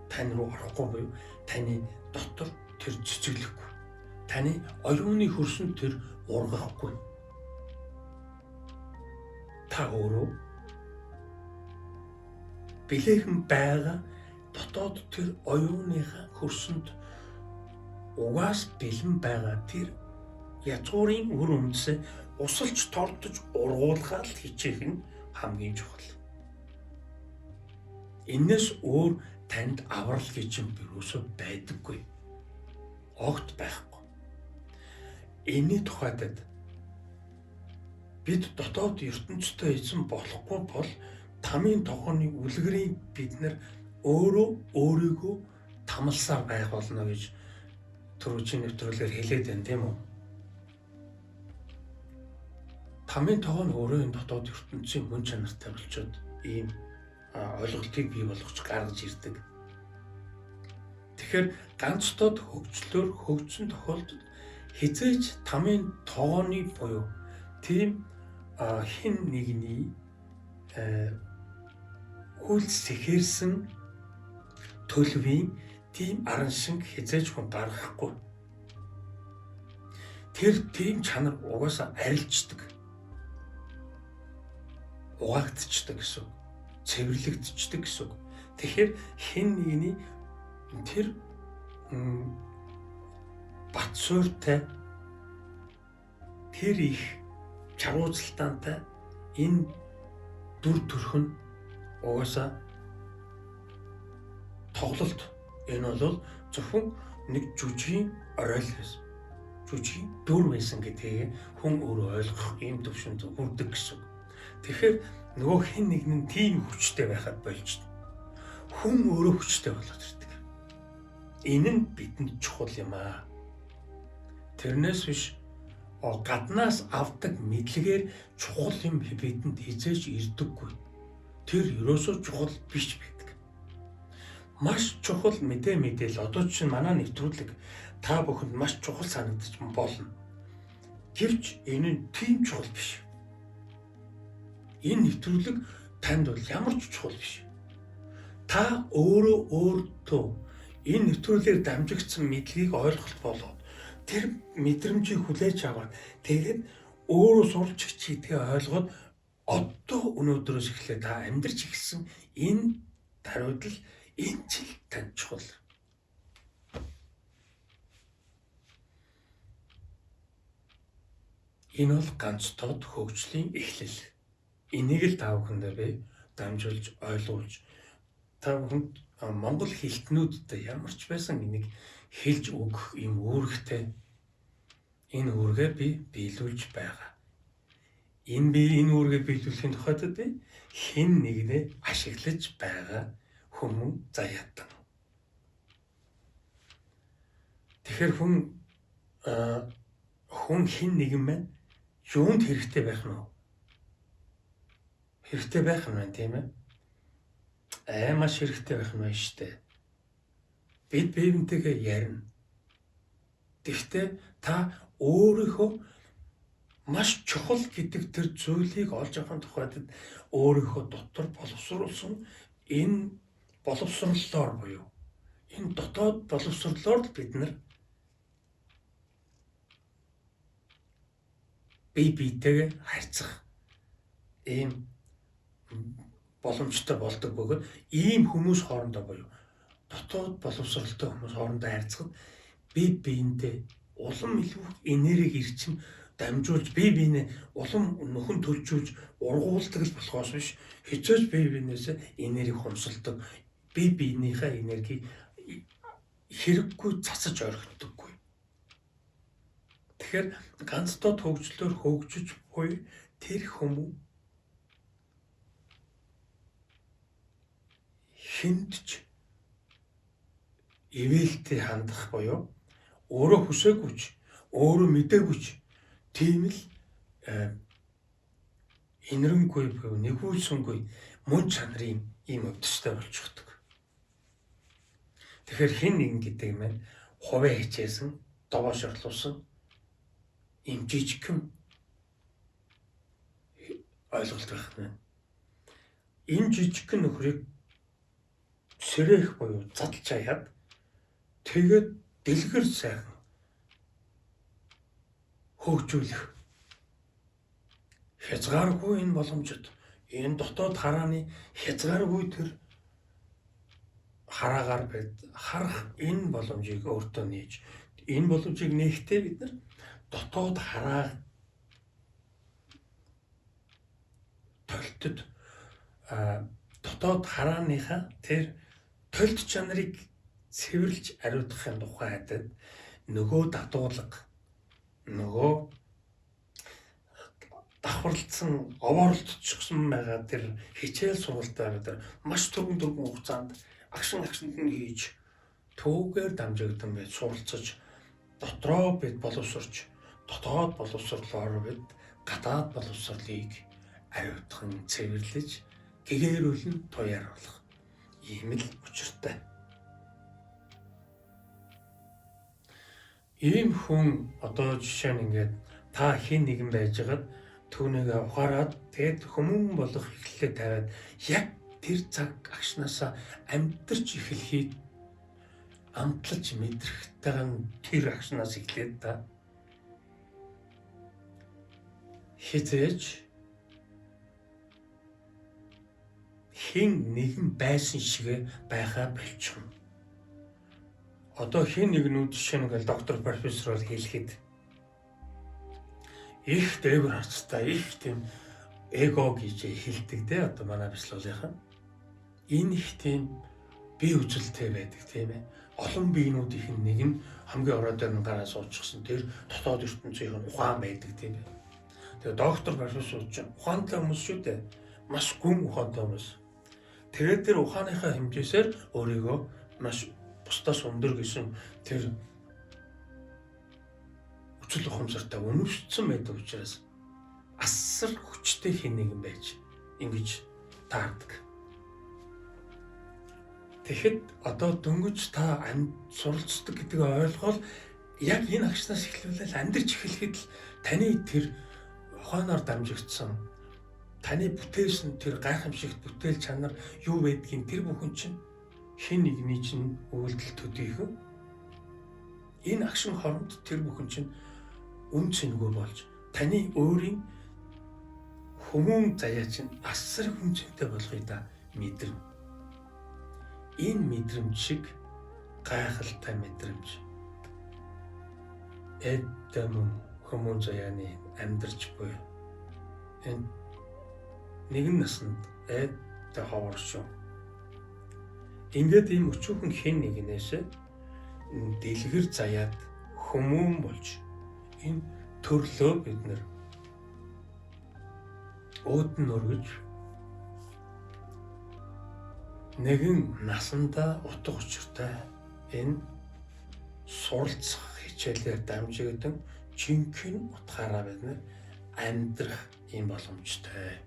Тань руу орохгүй буюу таны дотор тэр цэцэглэхгүй. Таны оюуны хөрсөнд тэр ургахгүй. Та өөрөө билээхэн байгаа дотоод тэр оюуныхаа хөрсөнд угаас бэлэн байгаа тэр язгуурын үр өмдсөд усалж тордож ургуулгаад хичээх нь хамгийн чухал. Энээс өөр танд аврал гэж юм юусоо байдаггүй. Огт байхгүй. Энийн тухайд бид дотоод ертөнцтэй эзэн болохгүй бол тамийн тогооны үлгэрийг бид нар өөрийгөө тамалсаар байх болно гэж түрүүчийн нэвтрүүлгээр хэлээд байна, тийм үү? Тамийн тогоо нь өөрөө энэ дотоод ертөнцийн мөн чанартай болчиход ийм ойлголтыг бий болгож гаргаж ирдэг. Тэгэхээр ганц дод хөгжлөөр хөгжсөн тохиолдолд хизээж тамийн тогооны буюу тийм хин нэгний үл сэхэрсэн төлөвийн тийм аран шиг хизээж хүн гаргахгүй. Тэр тийм чанар угаасаа арилждаг. Угаагдчихдаг гэсэн. Цэвэрлэгдчихдэг гэсэн. Тэгэхээр хин нэгний тэр бат суурьтай тэр их чаргуузалтантай энэ дүр төрх нь угаасаа тоглолт. Энэ бол зөвхөн нэг жүжигний оройлоос жүжигний дүр байсан гэдгийг хүн өөрөө ойлгох ийм төвшөнд хүрдэг гэсэн. Тэгэхээр нөгөө хэн нэг нь тийм хүчтэй байхад болж хүн өөрөө хүчтэй болоод ирдэг. Энэ нь бидэнд чухал юм аа. Тэрнээс биш гаднаас авдаг мэдлэгээр чухал юм бидэнд хизээж ирдэггүй. Тэр ерөөсөө чухал биш байдаг. Маш чухал мэдээлэл одоо чинь манай нэвтрүүлэг та бүхэнд маш чухал санагдаж болно. Гэвч энэ нь тийм чухал биш. Энэ нэвтрүүлэг танд бол ямар ч чухал биш. Та өөртөө энэ нэвтрүүлгээр дамжигдсан мэдлэгийг ойлголт болгоод тэр мэдрэмжийг хүлээж аваад тэгээд өөрөө сурч чийдгээ ойлгоод одоо өнөөдрөөс эхлээд та амьдарч ирсэн энэ даруйдал энэ ч танд чухал. Энэ бол ганц тод хөгжлийн эхлэл. Энийг л та бүхэндээ би дамжуулж ойлгуулж та бүхэнд Монгол хэлтнүүдтэй ямар ч байсан энийг хэлж өгөх юм үүрэгтэй энэ үүргээ би биелүүлж байгаа. Энэ үүргээ биелүүлэхийн тухайд би хэн нэгнээ ашиглаж байгаа хүмүүн заяатан. Тэгэхээр хүн хэн нэгэн маань юунд хэрэгтэй байх нь вэ? Хэрэгтэй байх нь тийм ээ. Маш хэрэгтэй байх нь шүү дээ. Бид биентэйгээ ярина. Гэхдээ та өөрийнхөө маш чухал гэдэг тэр зүйлийг олж авахын тухайд өөрийнхөө дотор боловсруулсан энэ боловсрууллоор буюу энэ дотоод боловсрууллоор бид нар биетэйгээ харьцах ийм боломжтой болдог бөгөөд ийм хүмүүс хоорондоо буюу дотоод боловсролтой хүмүүс хоорондоо харьцахад бие биендээ улам илүү энерги ирчин дамжуулж бие биенээ улам нөхөн төлжүүлж ургуулдаг л болохоос биш хязгаарч бие биенээс энерги хумсалдаг бие биенийхээ энерги хэрэггүй цацаж орхидоггүй. Тэгэхээр ганц дод хөгжлөөр хөгжиж буй тэр хүмүүс хинтж ивэлтэй хандах буюу өөрөө хүсээгүйч, өөрөө мэдээгүйч тийм л инэрэнгүй буюу нэгүүлсэнгүй мөн чанарын ийм өвдөстэй болж өгдөг. Тэгэхээр хэн нэгэн гэдэг нь хувиа хичээсэн, довоош орлуулсан ийм жижигхэн ойлголт байх нь. Энэ жижигхэн нөхрийг сэрэх буюу задлж хаяад тэгээд дэлгэр сайхан хөгжүүлэх хязгааргүй энэ боломжит энэ дотоод харааны хязгааргүй тэр хараагаар харах энэ боломжийг өөртөө нээж энэ боломжийг нээхдээ бид нар дотоод хараа толтод дотоод харааныхаа тэр толт чанарыг цэвэрлж ариутгахын тухайд нөгөө дадуулга нөгөө давхарлцсан овоорлцчихсан байгаа тэр хичээл сургалтаар тэр маш түргэн хугацаанд агшин агшинд нь хийж төвгээр дамжигдан байж суралцаж дотроо бид боловсрч дотоод боловсрлоор бид гадаад боловсрлыг ариутган цэвэрлэж гэгээрүүлэн туяаруулах ийм л учиртай. Ийм хүн одоо жишээ нь ингээд та хин нэгэн байжгаад түүнийг ухаарад тэгээд хүмүүн болох эхлэлээ тавиад яг тэр цаг агшнаасаа амьдарч эхлэхийг амтлаж мэдрэхтэйг нь тэр агшнаас эхлээд та хизээж хин нэгэн байсан шиг байхаа болчихно. Одоо хин нэгнүүд жишээ нь доктор профессор бол хэлэхэд их дээгүүр харцтай их тийм эго гэж хэлдэг те одоо манай бяцлуулынхан энэ их тийм бие үзэлтэй байдаг тийм ээ. Олон биенүүдийнх нь нэг нь хамгийн орой дээр нь гараа суучихсан тэр дотоод ертөнцийн ухаан байдаг тийм ээ. Тэгээ доктор профессор ч ухаантай хүмүүс шүү дээ. Маш гүн ухаантай хүмүүс. Тэгээд тэр ухааныхаа хэмжээсээр өөрийгөө маш бусдаас өндөр гэсэн тэр хүчил ухамсартай өнөвшсөн байдаг учраас асар хүчтэй хин нэгэн байж ингэж таардаг. Тэгэхэд одоо дөнгөж та суралцдаг гэдгийг ойлгоод яг энэ агшнаас эхлүүлэл амьдарч эхлэхэд л таны тэр ухаанаар дамжигдсан таны бүтээлсэн тэр гайхамшигт бүтээл чанар юу байдгийг тэр бүхэн чинь хин нэгний чинь үйлдэл төдийхөн энэ агшин хооронд тэр бүхэн чинь үн цэнгүй болж таны өөрийн хүмүүн заяа чинь асар хүн цэнтэй болохыг та мэдэрнэ. Энэ мэдрэмж шиг гайхалтай мэдрэмж эддэм хүмүүн заяаны амьдарч буй энэ нэгэн насанд эддэ ховорш шүү. Ингээд ийм өчүүхэн хин нэгнээс дэлгэр заяад хүмүүн болж энэ төрлөө бид нэр өөдөн өргөж нэгэн насандаа утга учиртай энэ суралцах хичээлээр дамжигдан жинхэнэ утгаараа бид нэр амьдрах юм боломжтой.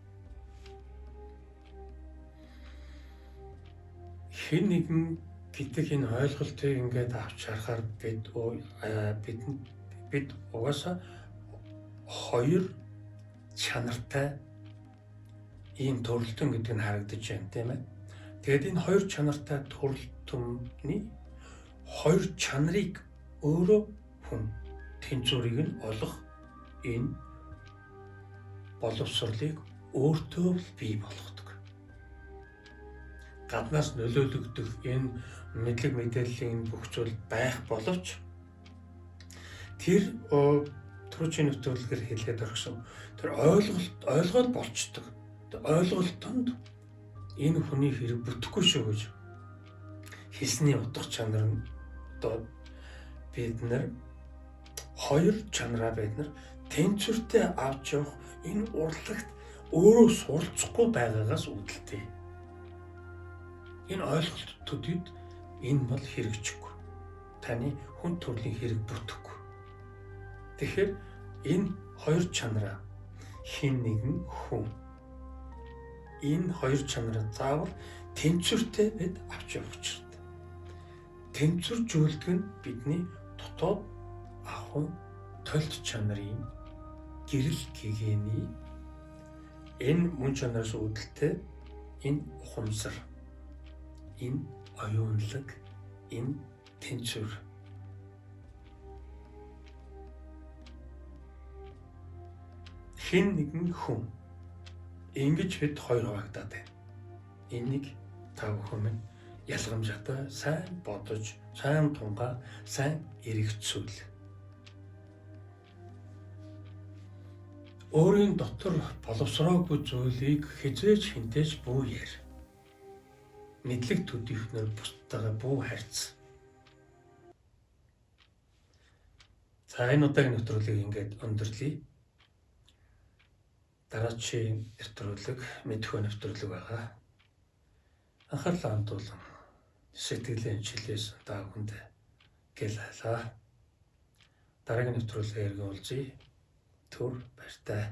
Хэн нэгэн гэдэг энэ ойлголтыг ингээд авч харахаар бид угаасаа хоёр чанартай ийм төрөлтөн гэдэг нь харагдаж байна тийм ээ. Тэгээд энэ хоёр чанартай төрөлтөмний хоёр чанарыг өөрөө хүн тэнцвэрийг нь олох энэ боловсролыг өөртөө л бий болгодог. Гаднаас нөлөөлөгдөх энэ мэдлэг мэдээллийн бүх зүйл байх боловч тэр түрүүчийн нөтөлгөр хэлгээд орсон тэр ойлголт болчдөг. Тэр ойлголтонд энэ хүний хэрэг бүтэхгүй шүү гэж хэлсний утга чанар нь одоо бид нар хоёр чанараа бид нар тэнцвэртэй авч явах энэ урлагт өөрөө суралцахгүй байгаагаас үүдэлтэй. Энэ ойлголт төдийд энэ бол хэрэгжихгүй. Таны хүн төрлийн хэрэг бүтэхгүй. Тэгэхээр энэ хоёр чанараа хин нэгэн хүн энэ хоёр чанараа заавал тэнцвэртэй бид авч явах хэрэгтэй. Тэнцвэржүүлдэг нь бидний дотоод ахуй толт чанарын гэрэл гэгээний энэ мөн чанараас үүдэлтэй энэ ухамсар, энэ оюунлаг, энэ тэнцвэр. Хэн нэгэн хүн ингэж хэд хоёр хуваагдаад байна. Энийг та бүхэн минь ялгамжаатай, сайн бодож, сайн тунгаа, сайн эргэцүүл. Өөрийн дотор боловсроогүй зүйлийг хизээж хинтээж бүү яар. Мэдлэг төдийхнөр бусдаагаа бүү харьц. За энэ удаагийн нэвтрүүлгийг ингээд өндөрлөе. Дараачийн нэвтрүүлэг мэдхүү нэвтрүүлэг байгаа. Анхаарлаа хандуулан сэтгэлийн чилээс та бүхэнд гэл хайлаа. Дараагийн нэвтрүүлгээр уулзъя. Түр баяртай.